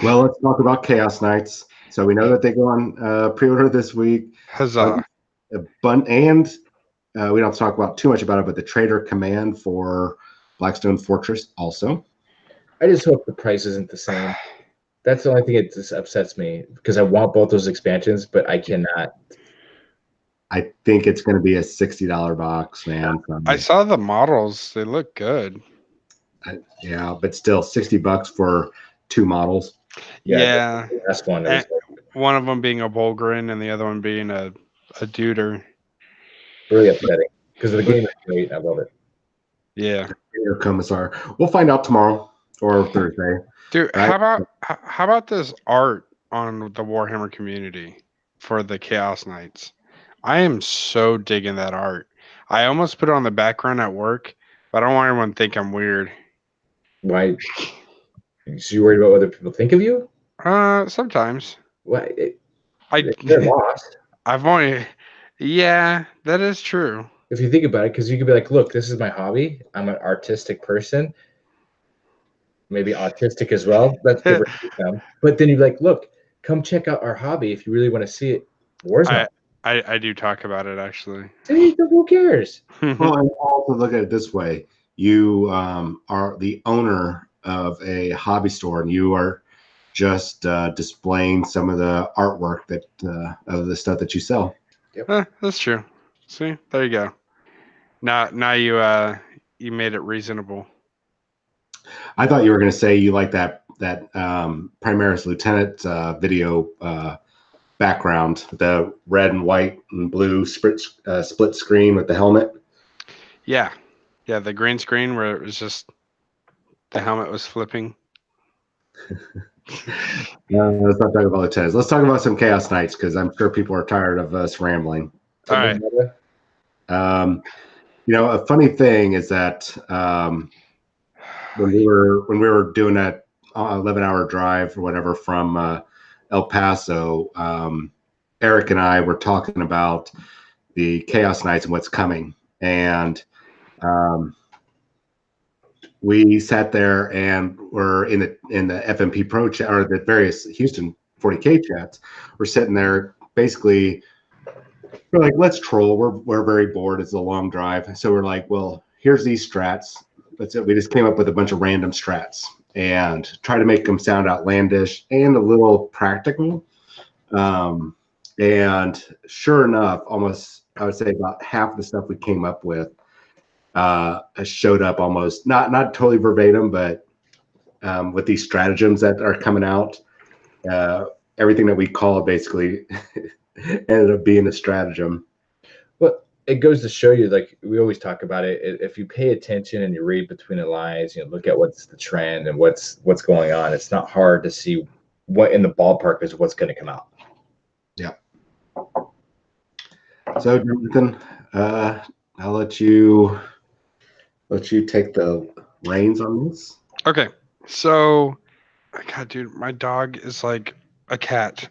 Well, let's talk about Chaos Knights. So we know that they go on pre-order this week. Huzzah! We don't have to talk about too much about it, but the Trader Command for Blackstone Fortress also. I just hope the price isn't the same. That's the only thing that just upsets me, because I want both those expansions, but I cannot. I think it's going to be a $60 box, man. I saw the models; they look good. Yeah, but still $60 for two models. Yeah. The last one. One of them being a Bulgarin and the other one being a Deuter. Really upsetting, because the game is great. I love it. Yeah. Commissar. We'll find out tomorrow or Thursday. Dude, right? how about this art on the Warhammer community for the Chaos Knights? I am so digging that art. I almost put it on the background at work, but I don't want everyone to think I'm weird. Why? So you worried about what other people think of you? Sometimes. Well, I they're lost. I've only yeah, that is true. If you think about it, because you could be like, look, this is my hobby. I'm an artistic person, maybe autistic as well. Let's give her some. But then you'd be like, look, come check out our hobby if you really want to see it. Warzone. I do talk about it actually. See, who cares? Well, and also look at it this way: you are the owner of a hobby store, and you are just displaying some of the artwork that of the stuff that you sell. That's true. See, there you go. Now you made it reasonable. I thought you were going to say you like that Primaris Lieutenant video background, the red and white and blue split screen with the helmet. Yeah, the green screen where it was just the helmet was flipping. Let's not talk about lieutenants. Let's talk about some Chaos Knights because I'm sure people are tired of us rambling. All right. A funny thing is that when we were doing that 11-hour drive or whatever from El Paso, Eric and I were talking about the Chaos Knights and what's coming, and we sat there and were in the FMP Pro chat or the various Houston 40K chats. We're sitting there basically. We're like, let's troll. We're very bored. It's a long drive, so we're like, well, here's these strats. That's it. We just came up with a bunch of random strats and try to make them sound outlandish and a little practical. And sure enough, almost I would say about half the stuff we came up with showed up almost not totally verbatim, but with these stratagems that are coming out, everything that we called basically ended up being a stratagem. Well, it goes to show you, like we always talk about it. If you pay attention and you read between the lines, look at what's the trend and what's going on. It's not hard to see what in the ballpark is what's going to come out. Yeah. So, Jonathan, I'll let you take the reins on this. Okay. So, God, dude, my dog is like a cat.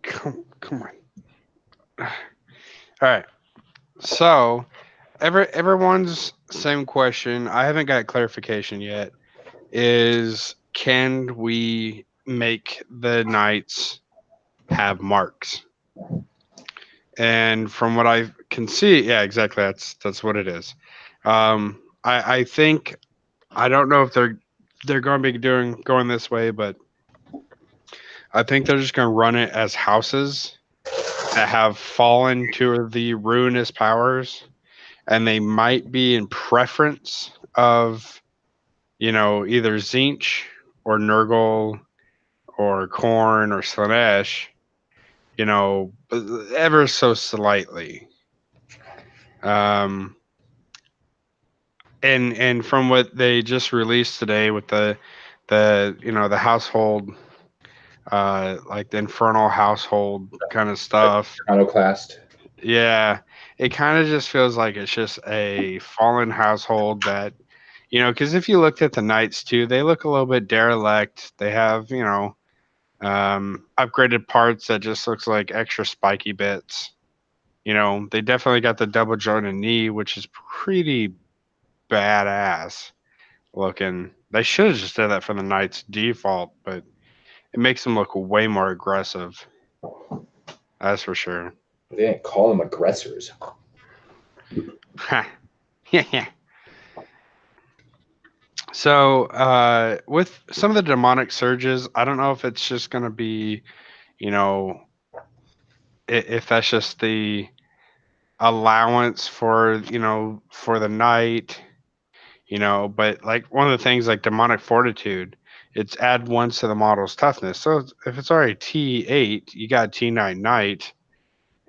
Come on. All right. So, everyone's same question. I haven't got clarification yet. Is can we make the knights have marks? And from what I can see, yeah, exactly. That's what it is. I think I don't know if they're going to be going this way, but I think they're just going to run it as houses that have fallen to the ruinous powers, and they might be in preference of, either Zinch or Nurgle or Korn or Slanesh, ever so slightly. And from what they just released today with the household, like the infernal household kind of stuff. Iconoclast. Yeah, it kind of just feels like it's just a fallen household that, because if you looked at the knights too, they look a little bit derelict. They have, upgraded parts that just looks like extra spiky bits. They definitely got the double jointed knee, which is pretty badass looking. They should have just did that for the Knights default, but it makes them look way more aggressive. That's for sure. They didn't call them aggressors. Yeah. So with some of the demonic surges, I don't know if it's just going to be, if that's just the allowance for the night, but like one of the things like demonic fortitude, it's add 1 to the model's toughness. So if it's already T8, you got T9 knight,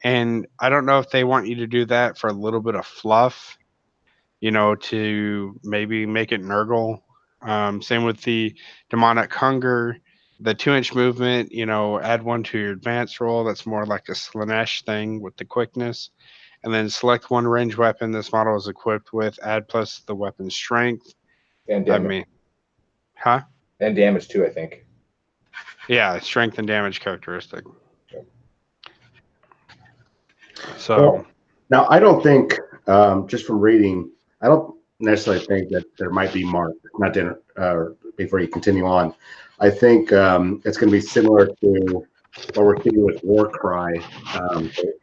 and I don't know if they want you to do that for a little bit of fluff, to maybe make it Nurgle. Same with the demonic hunger, the 2-inch movement, add 1 to your advanced roll. That's more like a Slanesh thing with the quickness. And then select 1 range weapon this model is equipped with, add plus the weapon's strength. And damage. Huh? And damage too, I think. Yeah, strength and damage characteristic. So Well, now I don't think, just from reading, I don't necessarily think that there might be marks. Not to, before you continue on, I think it's going to be similar to what we're seeing with Warcry,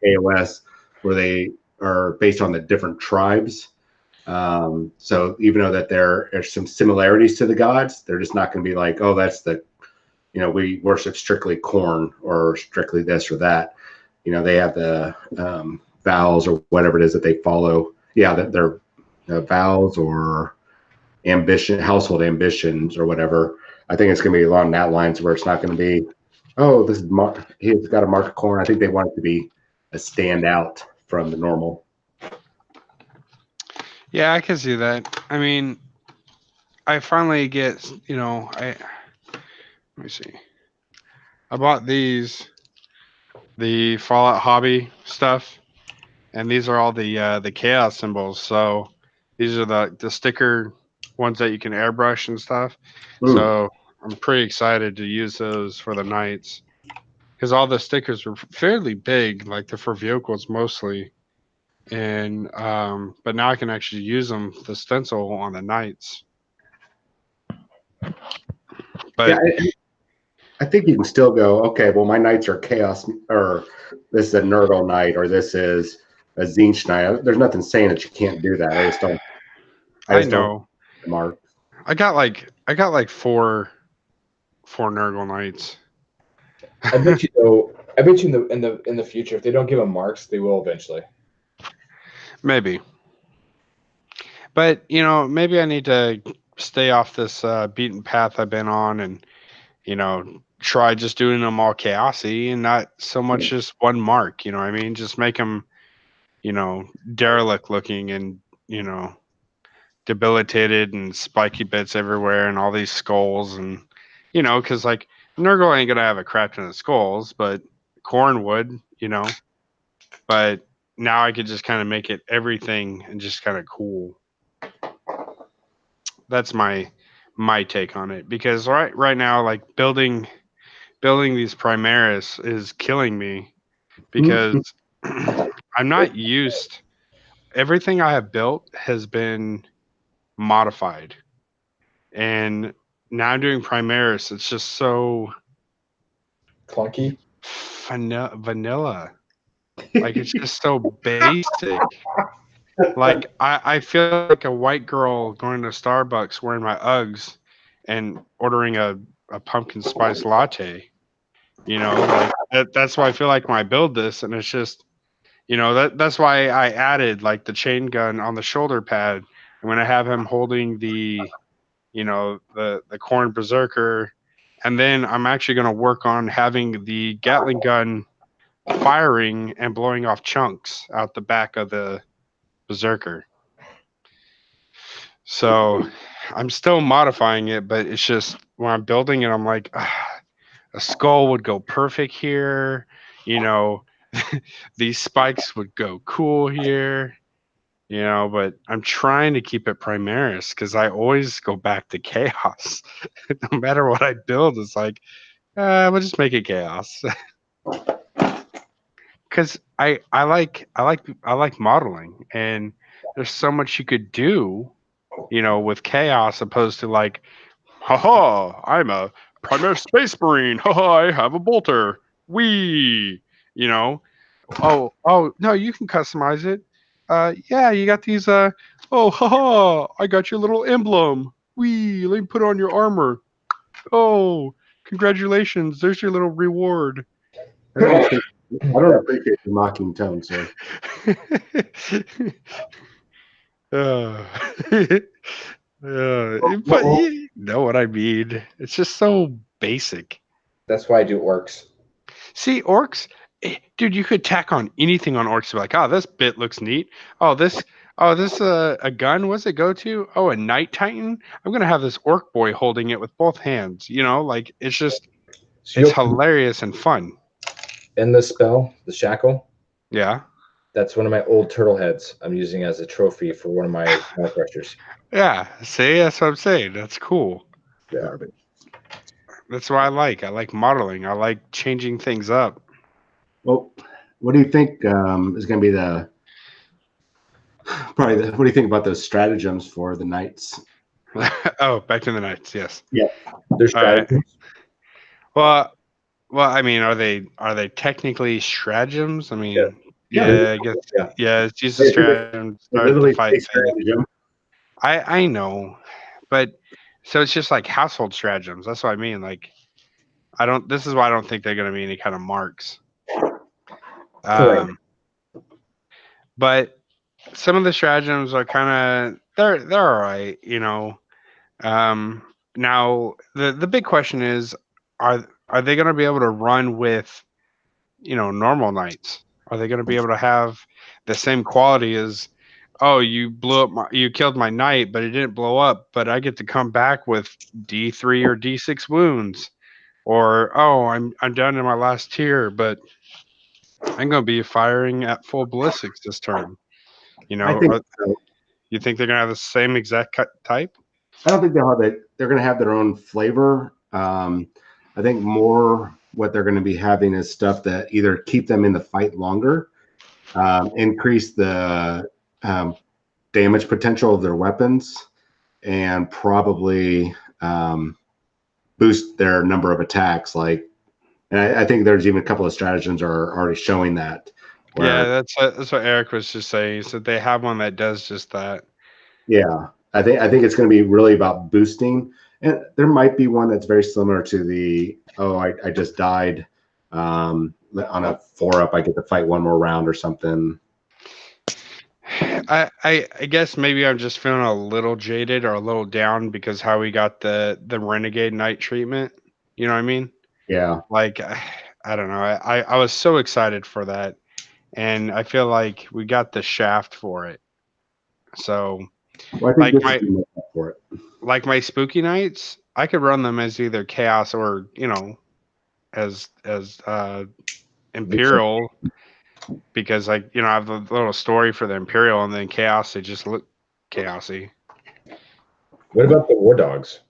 AOS, where they are based on the different tribes. So even though that there are some similarities to the gods, they're just not going to be like, oh, that's the, we worship strictly corn or strictly this or that. They have the vows or whatever it is that they follow. Yeah, that they're vows or household ambitions or whatever. I think it's going to be along that lines where it's not going to be, oh, this is he's got a mark of corn. I think they want it to be a standout from the normal. yeah, I can see that. I mean, I finally get, let me see. I bought the Fallout hobby stuff, and these are all the chaos symbols. So these are the sticker ones that you can airbrush and stuff. Mm. So I'm pretty excited to use those for the knights because all the stickers are fairly big, like they're for vehicles mostly. And but now I can actually use them the stencil on the knights. But Yeah, I think you can still go, okay, well, my knights are chaos, or this is a Nurgle knight, or this is a Zinch knight. There's nothing saying that you can't do that. I I just don't know mark. I got like four Nurgle knights. I bet you though. I bet you in the future, if they don't give them marks, they will eventually. Maybe. But maybe I need to stay off this beaten path I've been on, and try just doing them all chaosy and not so much just one mark. You know what I mean? Just make them derelict looking and debilitated and spiky bits everywhere and all these skulls and because like Nurgle ain't gonna have a crap ton of skulls, but Corn would, but now I could just kind of make it everything and just kind of cool. That's my take on it because right now like building these Primaris is killing me because I'm not used. Everything I have built has been modified, and now I'm doing Primaris. It's just so Clunky. vanilla. Like it's just so basic. Like I feel like a white girl going to Starbucks wearing my Uggs and ordering a pumpkin spice latte. Like that's why I feel like when I build this, and it's just that's why I added like the chain gun on the shoulder pad. And when I have him holding the corn berserker, and then I'm actually going to work on having the Gatling gun firing and blowing off chunks out the back of the berserker. So I'm still modifying it, but it's just when I'm building it, I'm like, a skull would go perfect here. These spikes would go cool here. But I'm trying to keep it Primaris because I always go back to chaos. No matter what I build, it's like, we'll just make it chaos. Because I like modeling, and there's so much you could do, with chaos opposed to like, haha, I'm a Primaris Space Marine. Haha, I have a bolter. Wee, you know. Oh no, you can customize it. Yeah, you got these. Oh, haha, I got your little emblem. Wee, let me put on your armor. Oh, congratulations! There's your little reward. I don't appreciate the mocking tone, sir. uh, but you know what I mean. It's just so basic. That's why I do orcs. See, orcs, dude, you could tack on anything on orcs. Be like, oh, this bit looks neat. Oh, this a gun. What's it go to? Oh, a Night Titan. I'm gonna have this orc boy holding it with both hands. Like it's just, So it's hilarious and fun. in the spell, the shackle. Yeah. That's one of my old turtle heads. I'm using as a trophy for one of my back rushers. Yeah. See, that's what I'm saying. That's cool. Yeah. That's what I like. I like modeling. I like changing things up. Well, What do you think is going to be what do you think about those stratagems for the knights? Oh, back to the knights. Yes. Yeah, There's All right. strategies. Well, I mean, are they technically stratagems? I Yeah. mean, yeah, yeah, I guess. Yeah. Yeah, it's just a they, stratagem to they start the literally say fight thing. stratagem. I know, but so it's just like household stratagems. That's what I mean. Like, I don't. This is why I don't think they're going to be any kind of marks. Correct. But some of the stratagems are kind of they're all right. Now the big question is, are they going to be able to run with normal knights? Are they going to be able to have the same quality as, oh, you killed my knight, but it didn't blow up, but I get to come back with D3 or D6 wounds, or oh, I'm down to my last tier, but I'm going to be firing at full ballistics this turn. I think so. You think they're going to have the same exact type? I don't think they'll have it. They're going to have their own flavor. I think more what they're going to be having is stuff that either keep them in the fight longer, increase the damage potential of their weapons, and probably boost their number of attacks. And I think there's even a couple of stratagems are already showing that. Yeah, that's what Eric was just saying. He said they have one that does just that. Yeah, I think it's going to be really about boosting, and there might be one that's very similar to the I just died on a 4-up. I get to fight one more round or something. I guess maybe I'm just feeling a little jaded or a little down because how we got the Renegade Knight treatment. You know what I mean? Yeah, Like I don't know. I was so excited for that, and I feel like we got the shaft for it. So well, I think like this is my going to make up for it. like my spooky nights, I could run them as either chaos or as imperial, because like I have a little story for the imperial, and then chaos they just look chaosy. What about the war dogs?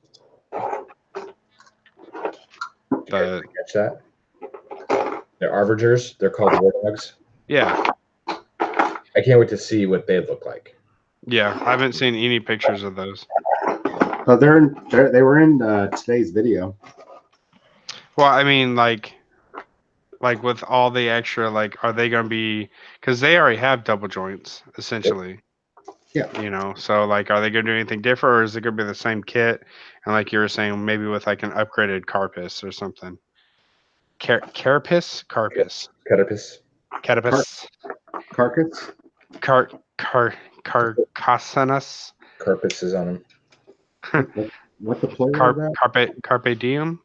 The Catch that? They're arbigers. They're called war dogs. Yeah, I can't wait to see what they look like. yeah, I haven't seen any pictures of those. Oh, they were in today's video. Well, I mean, like with all the extra, like, are they going to be? Because they already have double joints essentially. Yeah. So like, are they going to do anything different, or is it going to be the same kit? And like you were saying, maybe with like an upgraded carapace or something. Carapace, Cutipus. carapace, Carcass. car car carcassanus, Carpus is on them. What the player of that? carpe diem.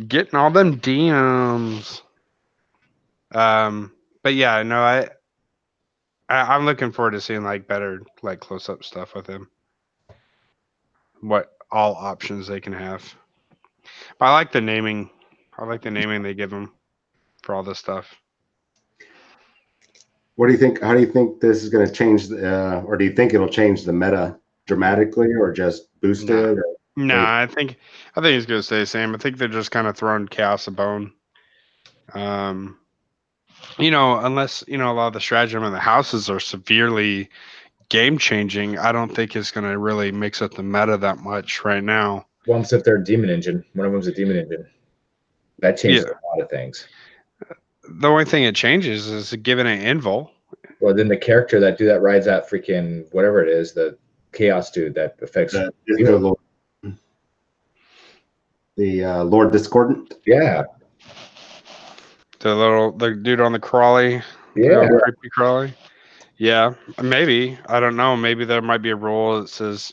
Getting all them DMs. But yeah, no, I'm looking forward to seeing like better like close up stuff with him. What all options they can have. But I like the naming. I like the naming they give him for all this stuff. What do you think? How do you think this is going to change, or do you think it'll change the meta dramatically, or just boost it? Or Nah, I think it's gonna stay the same. I think they're just kind of throwing chaos a bone. Unless a lot of the stratagem in the houses are severely game changing, I don't think it's gonna really mix up the meta that much right now. Well, if they're a demon engine. One of them's a demon engine. That changes a lot of things. The only thing it changes is giving an invul. Well, then the character that rides that freaking whatever it is, the chaos dude that affects the Lord Discordant. Yeah. The dude on the crawly. Yeah. Creepy crawly. Yeah, maybe. I don't know. Maybe there might be a rule that says,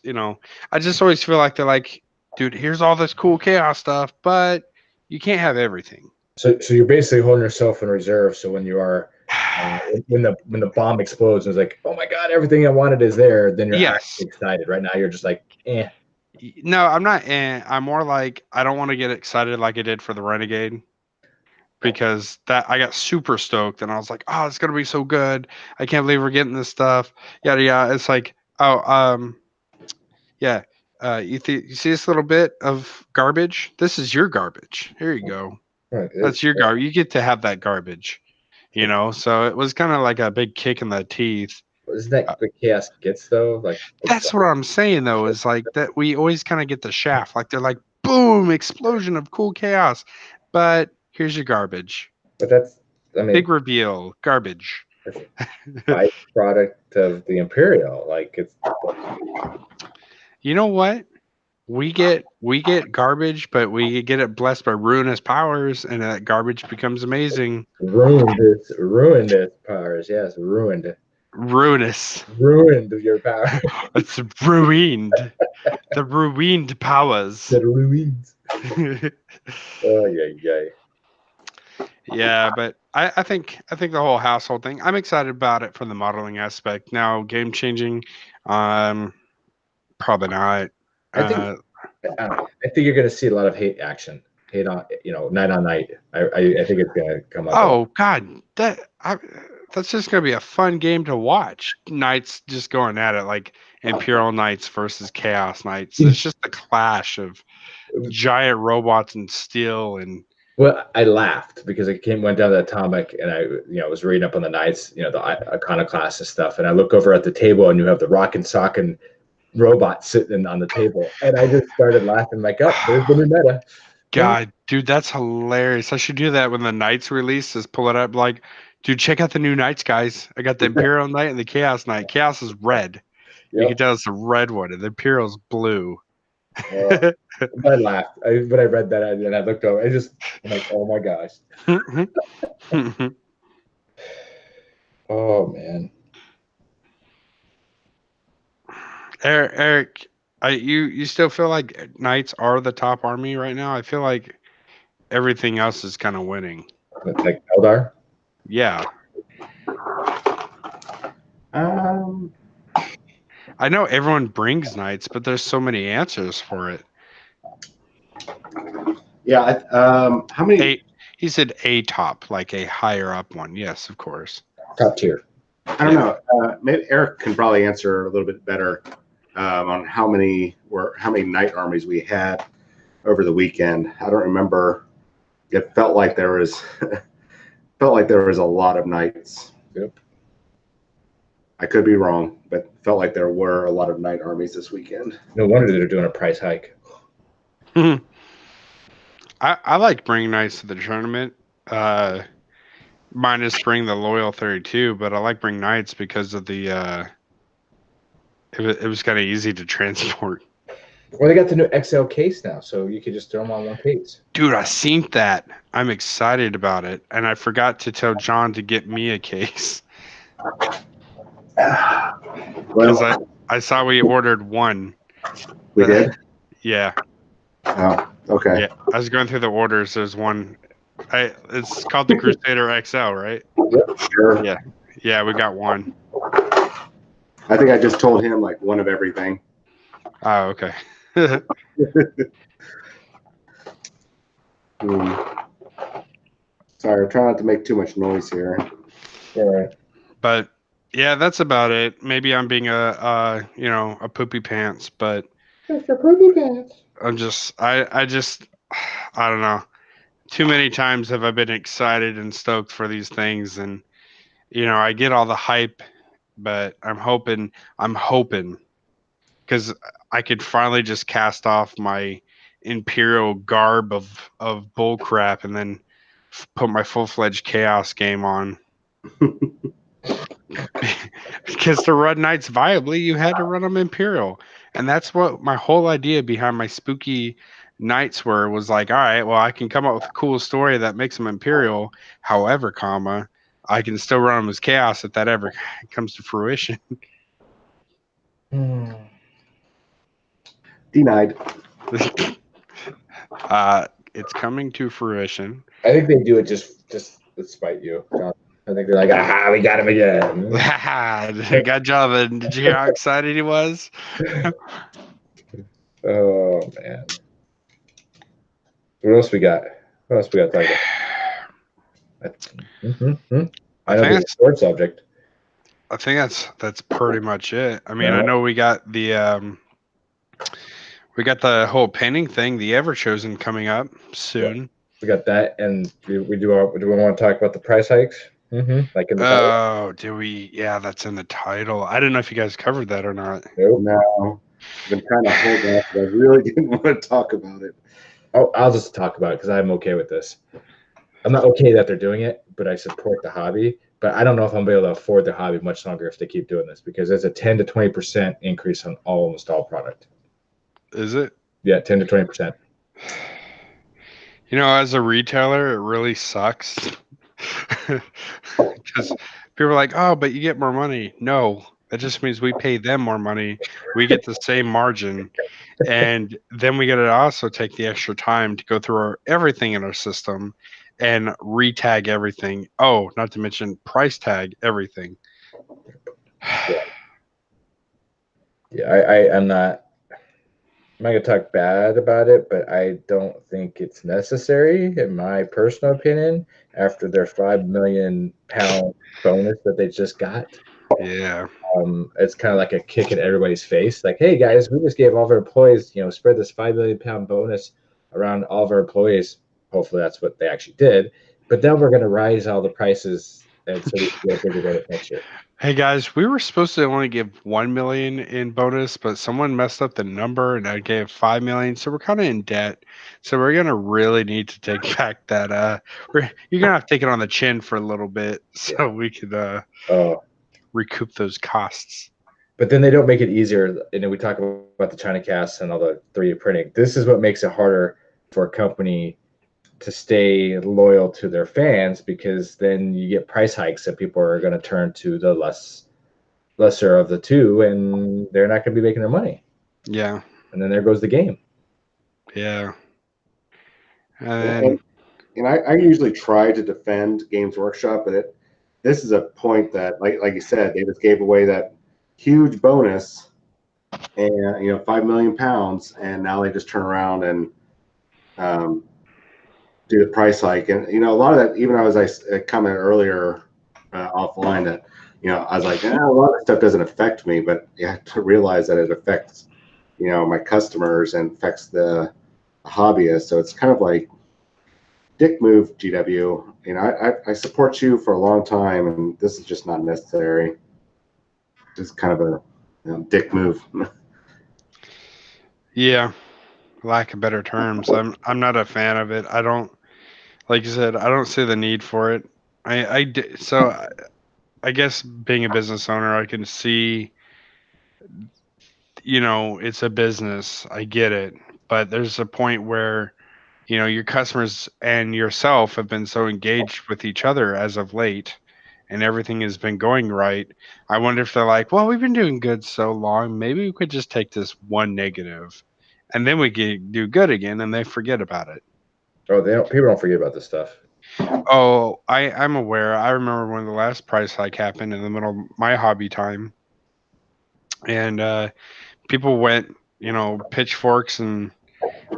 I just always feel like they're like, dude, here's all this cool chaos stuff, but you can't have everything. So you're basically holding yourself in reserve. So when you are, when the bomb explodes, and it's like, oh my god, everything I wanted is there. Then you're actually excited. Right now, you're just like, eh. No, I'm not. I'm more like I don't want to get excited like I did for the Renegade, because that I got super stoked and I was like, oh, it's gonna be so good. I can't believe we're getting this stuff. Yada yada. It's like, oh, yeah. You see this little bit of garbage? This is your garbage. Here you go. Right. That's your garbage. You get to have that garbage. you know. So it was kind of like a big kick in the teeth. Isn't that what chaos gets though? Like That's what I'm saying though, is like that we always kind of get the shaft. Like they're like, boom, explosion of cool chaos. But here's your garbage. but that's I mean Big reveal, garbage. it's a byproduct of the Imperial. Like it's You know what? We get garbage, but we get it blessed by ruinous powers, and that garbage becomes amazing. ruined his powers. Yes, Ruinous. ruined your power. It's ruined. The ruined powers. The ruined. Oh yeah. Yeah, but I think the whole household thing. I'm excited about it from the modeling aspect. Now, game changing, probably not. I think I don't know. I think you're going to see a lot of hate action, hate on night on night. I think it's going to come up. Oh God, that's just gonna be a fun game to watch. Knights just going at it like Imperial Knights versus Chaos Knights. It's just a clash of giant robots and steel and. Well, I laughed because it went down to Atomic, and I was reading up on the Knights, the iconoclast and stuff, and I look over at the table, and you have the rock and sock and robot sitting on the table, and I just started laughing like, oh, there's the new meta. God, dude, that's hilarious. I should do that when the Knights release. Just pull it up, like, dude, check out the new Knights, guys. I got the Imperial Knight and the Chaos Knight. Chaos is red. Yep. You can tell it's a red one, and the Imperial's blue. I laughed when I read that, and I looked over. I'm like, oh my gosh. Oh man. Eric, you still feel like Knights are the top army right now? I feel like everything else is kind of winning. Like Eldar? Yeah. I know everyone brings Knights, but there's so many answers for it. Yeah. How many? He said a top, like a higher up one. Yes, of course. Top tier. I don't know. Maybe Eric can probably answer a little bit better on how many night armies we had over the weekend. I don't remember. It felt like there was a lot of knights. Yep. I could be wrong, but felt like there were a lot of night armies this weekend. No wonder they're doing a price hike. I like bringing Knights to the tournament. Minus bring the Loyal 32, but I like bring Knights because of the it was kind of easy to transport. Well, they got the new XL case now, so you could just throw them on one case. Dude, I seen that. I'm excited about it, and I forgot to tell John to get me a case. Because I saw we ordered one. We did? Yeah. Oh, okay. Yeah, I was going through the orders. There's one. It's called the Crusader XL, right? Yep, sure. Yeah. Yeah, we got one. I think I just told him like one of everything. Oh, okay. Sorry, I'm trying not to make too much noise here. All right. But yeah, that's about it. Maybe I'm being a poopy pants, but Mr. Poopy Pants. I don't know. Too many times have I been excited and stoked for these things, and I get all the hype, but I'm hoping because I could finally just cast off my Imperial garb of bull crap and then put my full-fledged Chaos game on. Because to run Knights viably, you had to run them Imperial. And that's what my whole idea behind my spooky Knights was like, all right, well, I can come up with a cool story that makes them Imperial. However, I can still run them as Chaos if that ever comes to fruition. Denied. It's coming to fruition. I think they do it just to spite you, John. I think they're like, aha, we got him again. I got Jonathan. Did you hear how excited he was? Oh, man. What else we got? To talk about? I know it's a sword subject. I think that's pretty much it. I mean, I know we got the whole painting thing, the Ever Chosen, coming up soon. Yeah. We got that, and we want to talk about the price hikes. Like in the title. Oh, do we? Yeah, that's in the title. I don't know if you guys covered that or not. Nope. No, I've been trying to hold that, but I really didn't want to talk about it. Oh, I'll just talk about it because I'm okay with this. I'm not okay that they're doing it, but I support the hobby. But I don't know if I'm gonna be able to afford the hobby much longer if they keep doing this because there's a 10 to 20% increase on almost all product. Is it? Yeah, 10 to 20%. You know, as a retailer, it really sucks because people are like, "Oh, but you get more money." No, that just means we pay them more money. We get the same margin, and then we get to also take the extra time to go through everything in our system and retag everything. Oh, not to mention price tag everything. Yeah, I'm not. I'm not gonna talk bad about it, but I don't think it's necessary, in my personal opinion. After their £5 million bonus that they just got, Yeah. it's kind of like a kick in everybody's face. Like, hey guys, we just gave all of our employees, spread this £5 million bonus around all of our employees. Hopefully, that's what they actually did. But then we're gonna raise all the prices, and so we can get a bigger bonus next year. Hey guys, we were supposed to only give 1 million in bonus, but someone messed up the number and I gave 5 million, so we're kind of in debt. So we're gonna really need to take back that. You're gonna have to take it on the chin for a little bit Yeah. so we could Oh, recoup those costs. but then they don't make it easier. And then we talk about the China cast and all the 3D printing. This is what makes it harder for a company to stay loyal to their fans because then you get price hikes and people are going to turn to the lesser of the two and they're not going to be making their money. Yeah, And then there goes the game. yeah, Yeah, and and I usually try to defend Games Workshop, but this is a point that, like you said, they just gave away that huge bonus, and £5 million, and now they just turn around and um, do the price hike, and a lot of that. Even as I commented earlier offline that I was like, a lot of that stuff doesn't affect me, but you have to realize that it affects my customers and affects the hobbyists. So it's kind of like dick move, GW. I support you for a long time, and this is just not necessary. Just kind of a dick move. yeah, lack of better terms. I'm not a fan of it. I don't, like you said, I don't see the need for it. I guess being a business owner, I can see, it's a business. I get it. But there's a point where, your customers and yourself have been so engaged with each other as of late and everything has been going right. I wonder if they're like, well, we've been doing good so long. Maybe we could just take this one negative and then we can do good again and they forget about it. Oh, people don't forget about this stuff. Oh, I'm aware. I remember when the last price hike happened in the middle of my hobby time and people went, pitchforks and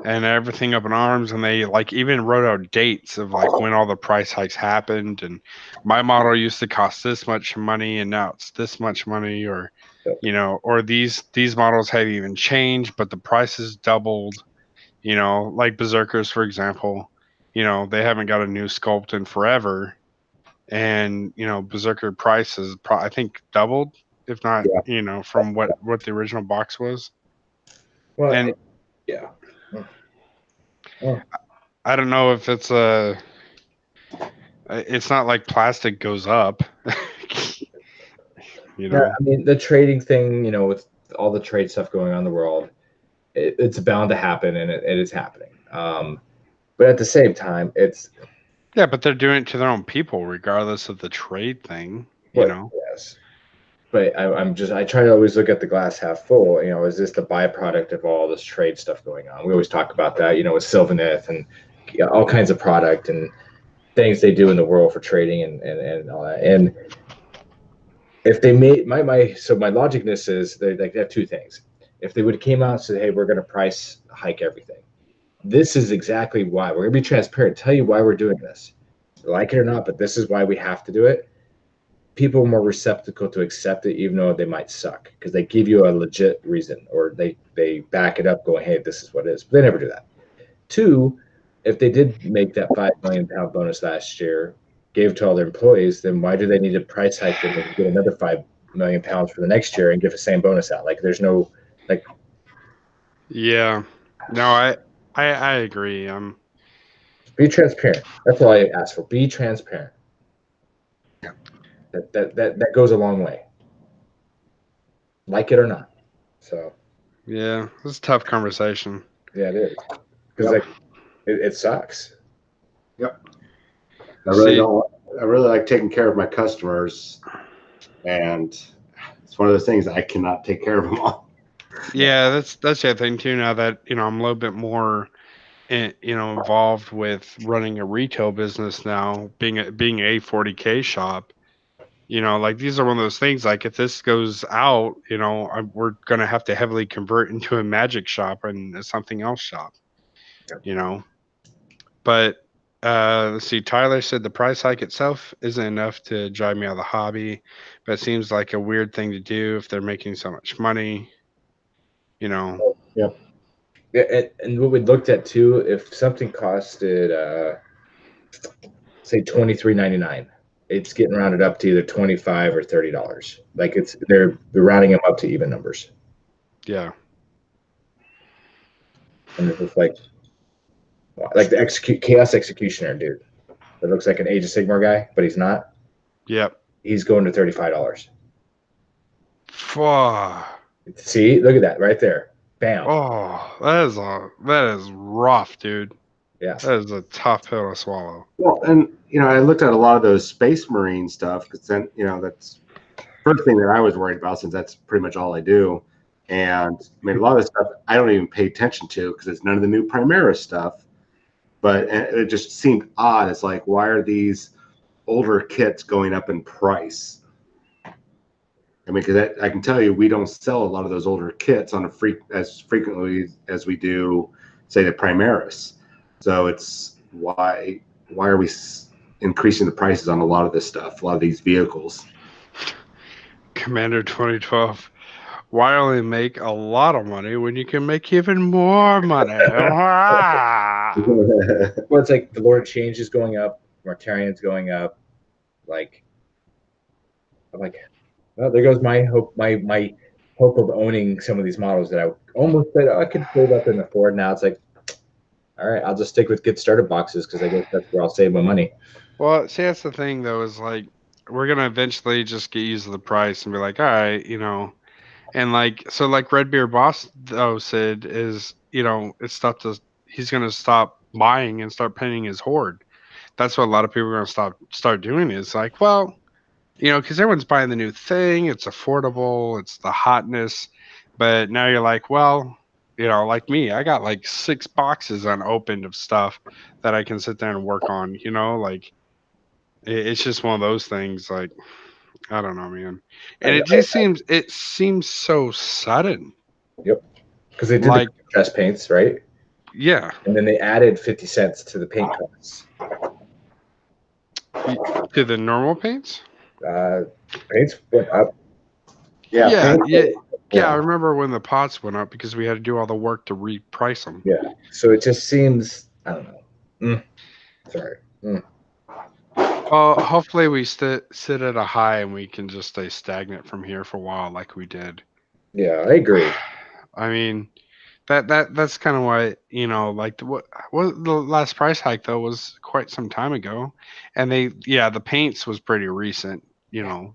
everything up in arms, and they like even wrote out dates of like when all the price hikes happened, and my model used to cost this much money and now it's this much money, or Yep. or these models have even changed but the prices doubled, like berserkers for example. They haven't got a new sculpt in forever, and berserker prices I think doubled, if not, Yeah. from what the original box was. Well, And yeah. Well, I don't know if it's not like plastic goes up, you yeah, know. I mean, the trading thing, with all the trade stuff going on in the world, it's bound to happen and it is happening. But at the same time, it's Yeah, but they're doing it to their own people, regardless of the trade thing, what, yes. But I try to always look at the glass half full. Is this the byproduct of all this trade stuff going on? We always talk about that, with Sylvaneth and all kinds of product and things they do in the world for trading and all that. And if they made my logicness is they have two things. If they would have came out and said, hey, we're going to price hike everything. This is exactly why we're going to be transparent, tell you why we're doing this, like it or not, but this is why we have to do it. People are more receptive to accept it, even though they might suck, because they give you a legit reason or they back it up going, hey, this is what it is. But they never do that. Two, if they did make that £5 million bonus last year, gave to all their employees, then why do they need a price hike and get another 5 million pounds for the next year and give the same bonus out? Like, there's no like. Yeah. No, I agree. Be transparent. That's all I ask for. Be transparent. That goes a long way. Like it or not. So yeah, it's a tough conversation. yeah, it is. Because Yep. like it sucks. Yep. I See, really like taking care of my customers, and it's one of those things I cannot take care of them all. yeah, that's the other thing too. Now that I'm a little bit more, involved with running a retail business now, being a 40K shop. Like these are one of those things. Like if this goes out, we're gonna have to heavily convert into a magic shop and a something else shop. You know, but let's see. Tyler said the price hike itself isn't enough to drive me out of the hobby, but it seems like a weird thing to do if they're making so much money. You know. Yep. Yeah, and what we looked at too, if something costed say $23.99, it's getting rounded up to either $25 or $30. Like they're rounding them up to even numbers. Yeah. And it's just like the chaos executioner dude. That looks like an Age of Sigmar guy, but he's not. Yep. He's going to $35. Fuck. See, look at that right there. Bam. Oh, that is rough, dude. Yeah. That is a tough pill to swallow. Well, and I looked at a lot of those Space Marine stuff because then that's first thing that I was worried about, since that's pretty much all I do. And I mean, a lot of the stuff I don't even pay attention to because it's none of the new Primaris stuff. But it just seemed odd. It's like, why are these older kits going up in price? I mean, because I can tell you, we don't sell a lot of those older kits as frequently as we do, say, the Primaris. So it's why are we increasing the prices on a lot of this stuff, a lot of these vehicles? Commander 2012. Why only make a lot of money when you can make even more money? Well, it's like the Lord Change is going up, Mortarian's going up. Like, I'm like, well, there goes my hope. My hope of owning some of these models that I almost said I could save up and afford. Now it's like, all right, I'll just stick with get started boxes because I guess that's where I'll save my money. Well, see, that's the thing, though, is like we're gonna eventually just get used to the price and be like, all right, and like Redbeard Boss though said is, he's gonna stop buying and start painting his horde. That's what a lot of people are gonna start doing. Is like, well, because everyone's buying the new thing. It's affordable. It's the hotness. But now you're like, well, like me, I got like 6 boxes unopened of stuff that I can sit there and work on. Like it's just one of those things. Like I don't know, man. And it seems so sudden. Yep, because they did Like, the chest paints, right? yeah, And then they added 50 cents to the paint costs. to the normal paints. Paints went up. Yeah, paint- yeah. I remember when the pots went up because we had to do all the work to reprice them. Yeah, so it just seems, I don't know. Sorry. Well, hopefully we sit at a high and we can just stay stagnant from here for a while, like we did. Yeah, I agree. I mean, that's kind of why like what the last price hike though was quite some time ago, and the paints was pretty recent. That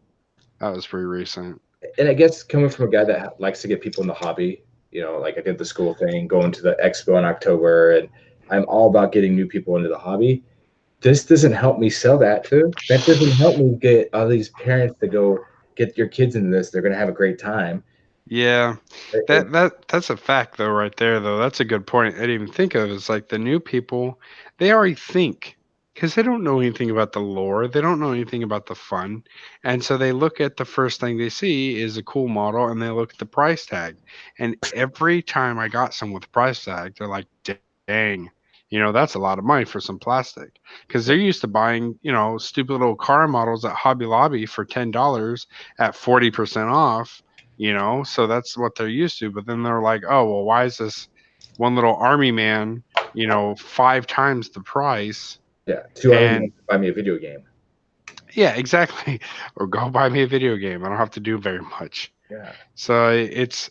was pretty recent. And I guess coming from a guy that likes to get people in the hobby, like I did the school thing, going to the expo in October, and I'm all about getting new people into the hobby. This doesn't help me sell that too. That doesn't help me get all these parents to go get your kids into this. They're going to have a great time. Yeah, that's a fact though, right there though. That's a good point. I didn't even think of. It's like the new people, they already think because they don't know anything about the lore. They don't know anything about the fun, and so they look at the first thing they see is a cool model, and they look at the price tag. And every time I got some with a price tag, they're like, "Dang, that's a lot of money for some plastic." Because they're used to buying, stupid little car models at Hobby Lobby for $10 at 40% off. So that's what they're used to. But then they're like, oh, well, why is this one little army man, 5 times the price? Yeah, 2 hours And to buy me a video game. Yeah, exactly. Or go buy me a video game. I don't have to do very much. Yeah. So it's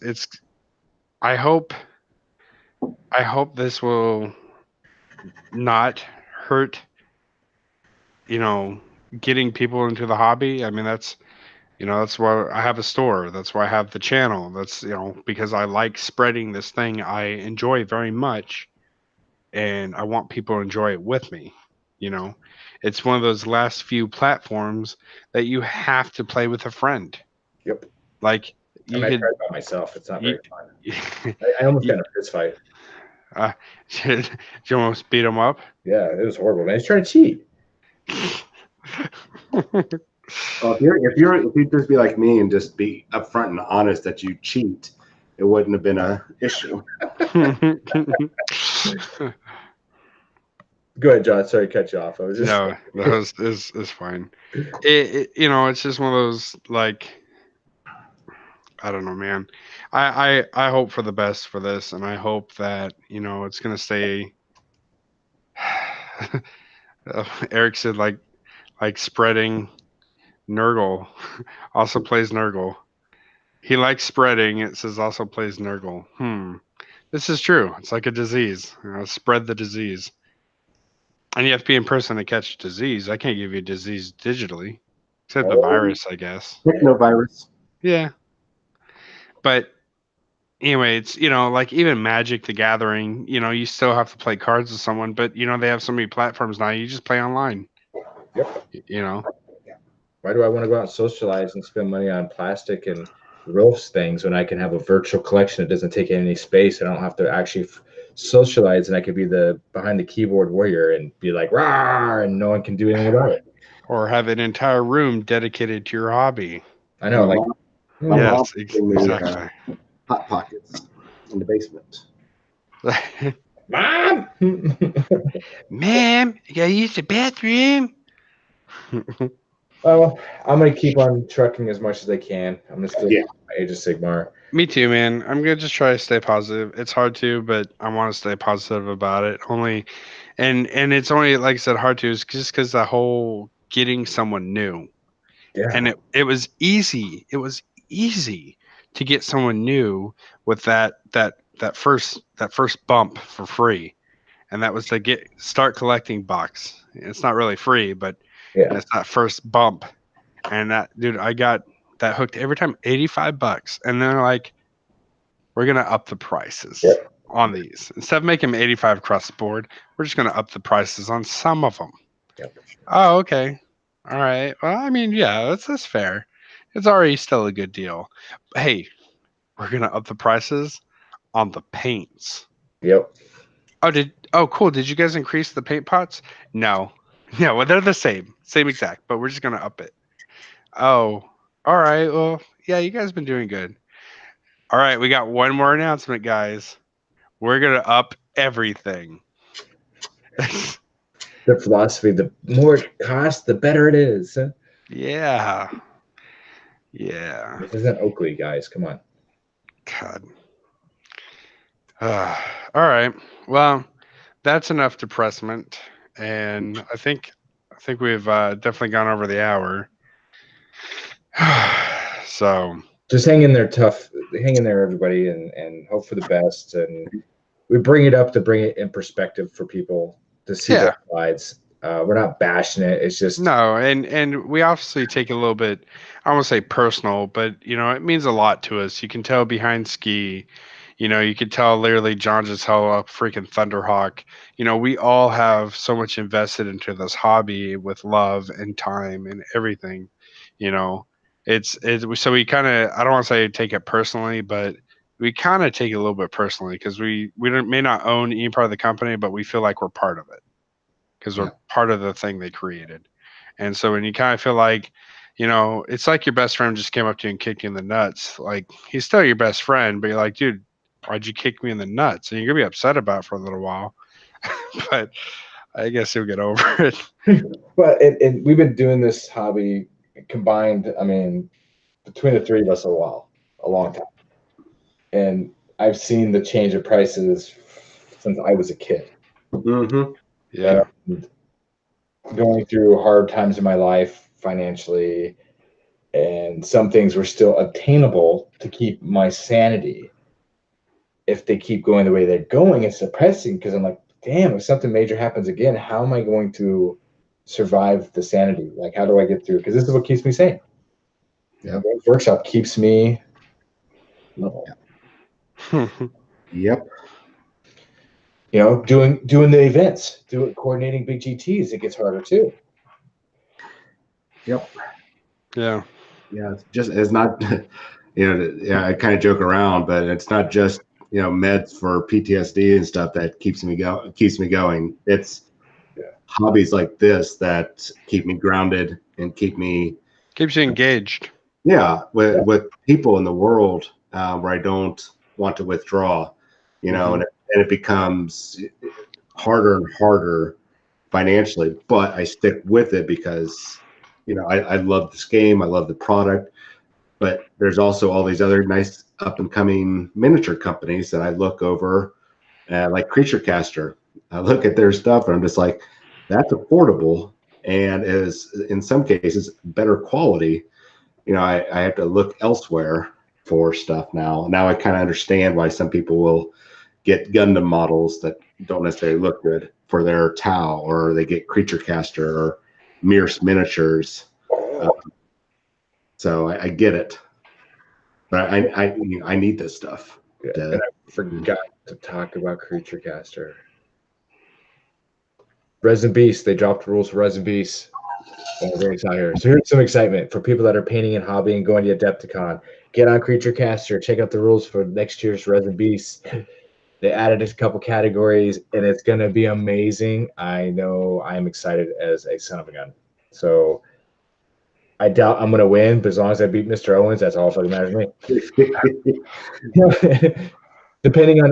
I hope this will not hurt, you know, getting people into the hobby. I mean, that's why I have a store. That's why I have the channel. That's, because I like spreading this thing I enjoy very much, and I want people to enjoy it with me. You know, it's one of those last few platforms that you have to play with a friend. Yep. Like I you mean, I could, tried by myself. It's not you, very fun. I almost you, got in a fist fight. uh, you almost beat him up. Yeah, it was horrible, man. He's trying to cheat. Well, if you'd just be like me and just be upfront and honest that you cheat, it wouldn't have been a issue. Go ahead, John. Sorry to cut you off. I was just No, that was is fine. It's just one of those, like, I don't know, man. I hope for the best for this, and I hope that it's gonna stay. Eric said, like spreading. Nurgle also plays Nurgle. He likes spreading. It says also plays Nurgle. This is true. It's like a disease. Spread the disease. And you have to be in person to catch disease. I can't give you a disease digitally, except the oh, virus, I guess. Technovirus. Yeah, but anyway, it's like even Magic the Gathering. You still have to play cards with someone, but they have so many platforms now. You just play online. yep. You know. Why do I want to go out and socialize and spend money on plastic and roast things when I can have a virtual collection that doesn't take any space and I don't have to actually socialize and I could be the behind the keyboard warrior and be like rah and no one can do anything about it. Or have an entire room dedicated to your hobby. I My know, like mom, my hmm, mom Yes, gave me exactly. hot pockets in the basement. mom. Ma'am, you gotta use the bathroom. Well, I'm gonna keep on trucking as much as I can. I'm gonna stick Yeah. with my Age of Sigmar. Me too, man. I'm gonna just try to stay positive. It's hard to, but I want to stay positive about it. Only, and it's only, like I said, hard to is just because the whole getting someone new, and Yeah. it was easy. It was easy to get someone new with that first bump for free, and that was the start collecting box. It's not really free, but Yeah. it's that first bump, and that dude, I got that hooked every time, $85, and they're like, we're gonna up the prices Yep. on these instead of making them 85 across the board. We're just gonna up the prices on some of them. Yep. Oh, okay, all right. Well, I mean, yeah, that's fair. It's already still a good deal. But hey, we're gonna up the prices on the paints. Yep. Oh cool. Did you guys increase the paint pots? No. No, well, they're the same exact, but we're just gonna up it. Oh, all right. Well, yeah, you guys been doing good. All right, we got one more announcement, guys. We're gonna up everything. The philosophy: the more it costs, the better it is. Yeah. Yeah. This isn't Oakley, guys. Come on. God. All right. Well, that's enough depressment, and I think we've definitely gone over the hour. So Just hang in there, tough. Hang in there, everybody, and hope for the best. And we bring it up to bring it in perspective for people to see yeah. both sides. We're not bashing it. It's just No, and we obviously take it a little bit, I don't want to say personal, but it means a lot to us. You can tell behind ski, you could tell literally John just held up freaking Thunderhawk. We all have so much invested into this hobby with love and time and everything. You know, it's so we kind of, I don't want to say take it personally, but we kind of take it a little bit personally because may not own any part of the company, but we feel like we're part of it because yeah, we're part of the thing they created. And so when you kind of feel like, it's like your best friend just came up to you and kicked you in the nuts. Like, he's still your best friend, but you're like, dude, why'd you kick me in the nuts? And you're gonna be upset about it for a little while. But I guess you'll get over it. but we've been doing this hobby combined. I mean, between the three of us, a long time, and I've seen the change of prices since I was a kid. Mm-hmm. Yeah. And going through hard times in my life financially, and some things were still obtainable to keep my sanity. If they keep going the way they're going, it's depressing because I'm like, damn, if something major happens again, how am I going to survive the sanity? Like, how do I get through? Because this is what keeps me sane. Yeah. Workshop keeps me level. Yep. You know, doing the events, coordinating big GTs, it gets harder too. Yep. Yeah. Yeah. It's not, yeah, I kind of joke around, but it's not just, meds for PTSD and stuff that keeps me going. It's hobbies like this that keep me grounded and keeps you engaged. Yeah. With people in the world where I don't want to withdraw, and it becomes harder and harder financially, but I stick with it because, I love this game. I love the product, but there's also all these other nice up and coming miniature companies that I look over, like Creature Caster. I look at their stuff and I'm just like, that's affordable and is in some cases better quality. I have to look elsewhere for stuff now. Now I kind of understand why some people will get Gundam models that don't necessarily look good for their Tau, or they get Creature Caster or Mears miniatures. So I get it, but I need this stuff. And I forgot to talk about Creature Caster. Resin Beast, they dropped rules for Resin Beast. Very excited here. So here's some excitement for people that are painting and hobbying, going to Adepticon. Get on Creature Caster, check out the rules for next year's Resin Beast. They added a couple categories, and it's going to be amazing. I know I'm excited as a son of a gun. So I doubt I'm going to win, but as long as I beat Mr. Owens, that's all that matters to me. Depending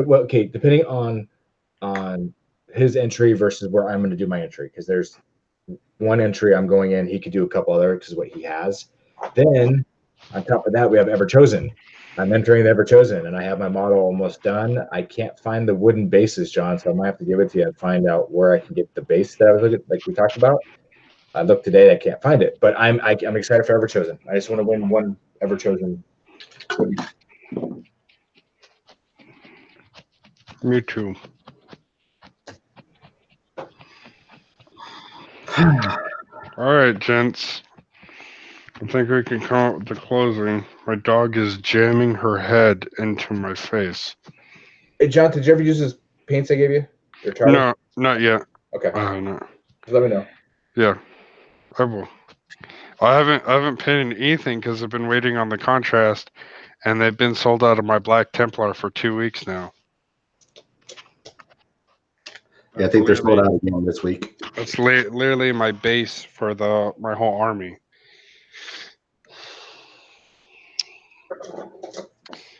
on his entry versus where I'm going to do my entry, because there's one entry I'm going in, he could do a couple other because what he has. Then on top of that, we have Ever Chosen. I'm entering the Ever Chosen, and I have my model almost done. I can't find the wooden bases, John, so I might have to give it to you and find out where I can get the base that I was looking, like we talked about. I looked today, I can't find it, but I'm excited for Ever Chosen. I just want to win one Ever Chosen. Me too. All right, gents. I think we can come up with the closing. My dog is jamming her head into my face. Hey, John, did you ever use those paints I gave you? No, not yet. Okay. No. Just let me know. Yeah, I will. I haven't painted anything because I've been waiting on the contrast, and they've been sold out of my Black Templar for 2 weeks now. Yeah, I think they're sold out again this week. It's literally my base for my whole army.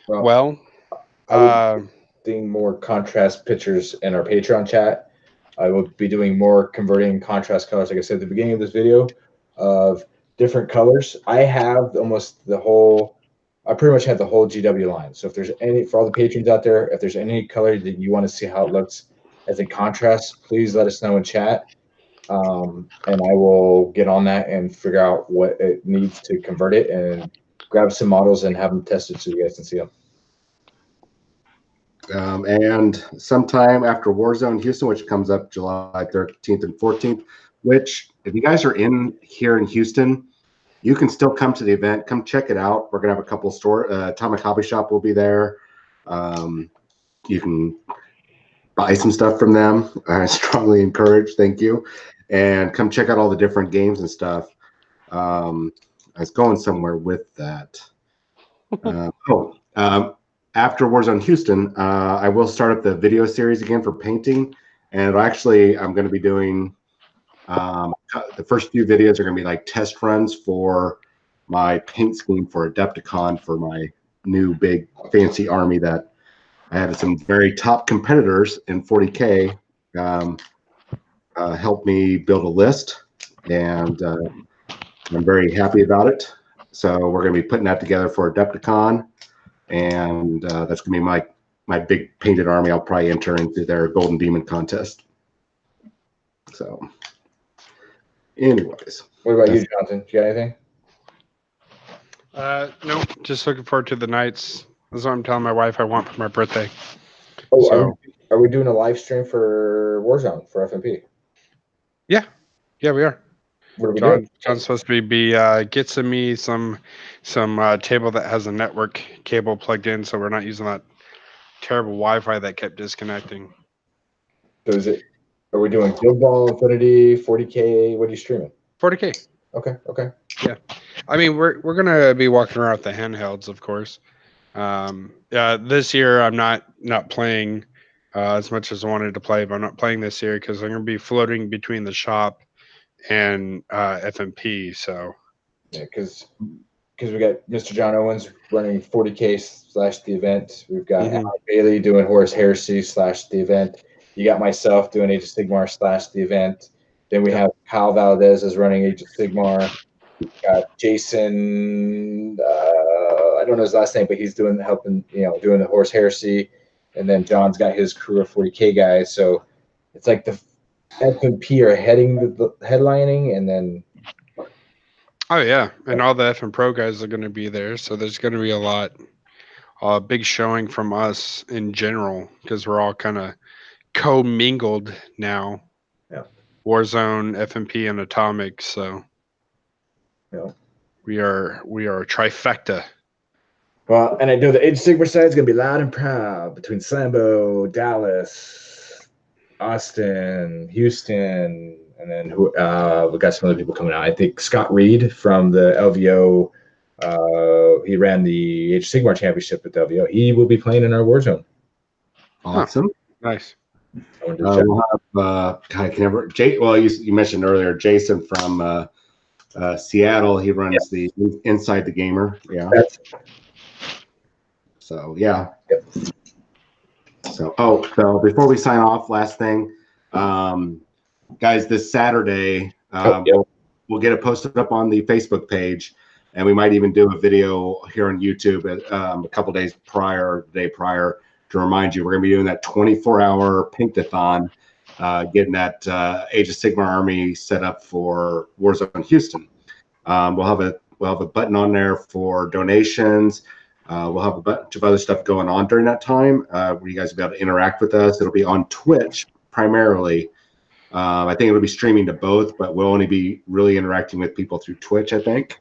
Well, seeing more contrast pictures in our Patreon chat. I will be doing more converting contrast colors, like I said at the beginning of this video, of different colors. I have I pretty much have the whole GW line. So if there's for all the patrons out there, if there's any color that you want to see how it looks as a contrast, please let us know in chat. And I will get on that and figure out what it needs to convert it and grab some models and have them tested so you guys can see them. And sometime after Warzone Houston, which comes up July 13th and 14th, which if you guys are here in Houston, you can still come to the event. Come check it out. We're going to have a couple Atomic Hobby Shop will be there. You can buy some stuff from them. I strongly encourage. Thank you. And come check out all the different games and stuff. I was going somewhere with that. After Warzone Houston, I will start up the video series again for painting. And actually, I'm going to be doing the first few videos are going to be like test runs for my paint scheme for Adepticon for my new big fancy army that I had some very top competitors in 40K help me build a list. And I'm very happy about it. So we're going to be putting that together for Adepticon. And that's going to be my big painted army. I'll probably enter into their Golden Demon contest. So Anyways, What about you, Jonathan? You got anything? Nope. Just looking forward to the nights. That's what I'm telling my wife I want for my birthday. Oh, So are we doing a live stream for Warzone for FMP? yeah, we are. What are we doing? John's supposed to be gets me some table that has a network cable plugged in, so we're not using that terrible Wi-Fi that kept disconnecting. So are we doing Guild Ball, Infinity, 40K? What are you streaming? 40K. Okay. Yeah, I mean we're gonna be walking around with the handhelds, of course. This year I'm not playing as much as I wanted to play, but I'm not playing this year because I'm gonna be floating between the shop and FMP. So Yeah, because we got Mr. John Owens running 40K / the event. We've got Alan Bailey doing Horus Heresy / the event. You got myself doing Age of Sigmar / the event. Then we have Kyle Valdez is running Age of Sigmar. Got Jason, I don't know his last name, but he's doing the Horus Heresy. And then John's got his crew of 40K guys. So it's like the FMP are heading the headlining, and then oh yeah, and all the F and Pro guys are going to be there, so there's going to be a big showing from us in general because we're all kind of co-mingled now. Yeah. Warzone, FMP, and Atomic. So yeah. we are a trifecta. Well, and I know the Age of Sigmar side is going to be loud and proud between Slambo, Dallas, Austin, Houston, and then we got some other people coming out. I think Scott Reed from the LVO, he ran the Age of Sigmar Championship at the LVO. He will be playing in our Warzone. Awesome. Nice. We'll have you mentioned earlier Jason from Seattle. He runs the Inside the Gamer. Yeah. So yeah. Yep. So before we sign off, last thing, guys, this Saturday we'll get it posted up on the Facebook page, and we might even do a video here on YouTube a couple days prior, the day prior, to remind you we're going to be doing that 24-hour Pinkathon, getting that Age of Sigmar army set up for Warzone Houston. We'll have a button on there for donations. We'll have a bunch of other stuff going on during that time where you guys will be able to interact with us. It'll be on Twitch primarily. I think it'll be streaming to both, but we'll only be really interacting with people through Twitch, I think,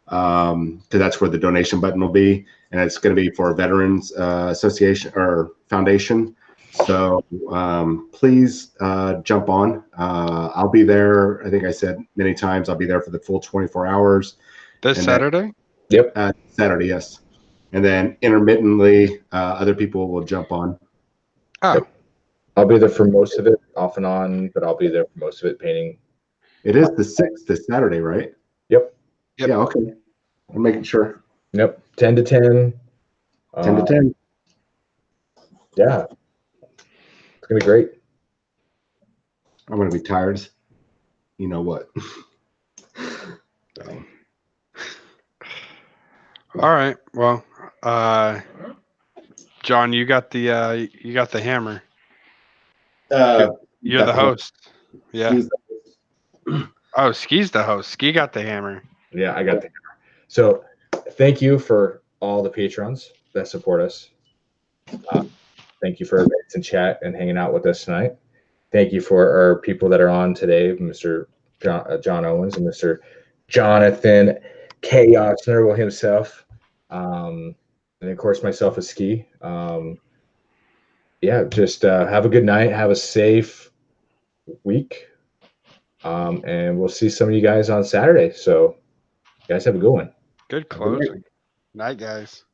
because that's where the donation button will be. And it's going to be for Veterans Association or Foundation. So please jump on. I'll be there. I think I said many times I'll be there for the full 24 hours. This Saturday? Yep. Saturday, yes. And then intermittently, other people will jump on. Oh. Yep. I'll be there for most of it, off and on, but I'll be there for most of it painting. It is the 6th this Saturday, right? Yep. Yeah, okay. I'm making sure. Yep. 10 to 10. 10 to 10. Yeah. It's going to be great. I'm going to be tired. You know what? All right. Well, John, you got the hammer. You're the host. Yeah. Oh, Ski's the host. Ski got the hammer. Yeah, I got the hammer. So thank you for all the patrons that support us. Thank you for everybody in chat and hanging out with us tonight. Thank you for our people that are on today, Mr. John Owens and Mr. Jonathan Chaos Nerval himself. And of course, myself as Ski. Just have a good night. Have a safe week. And we'll see some of you guys on Saturday. So, you guys have a good one. Good closing. Night, guys.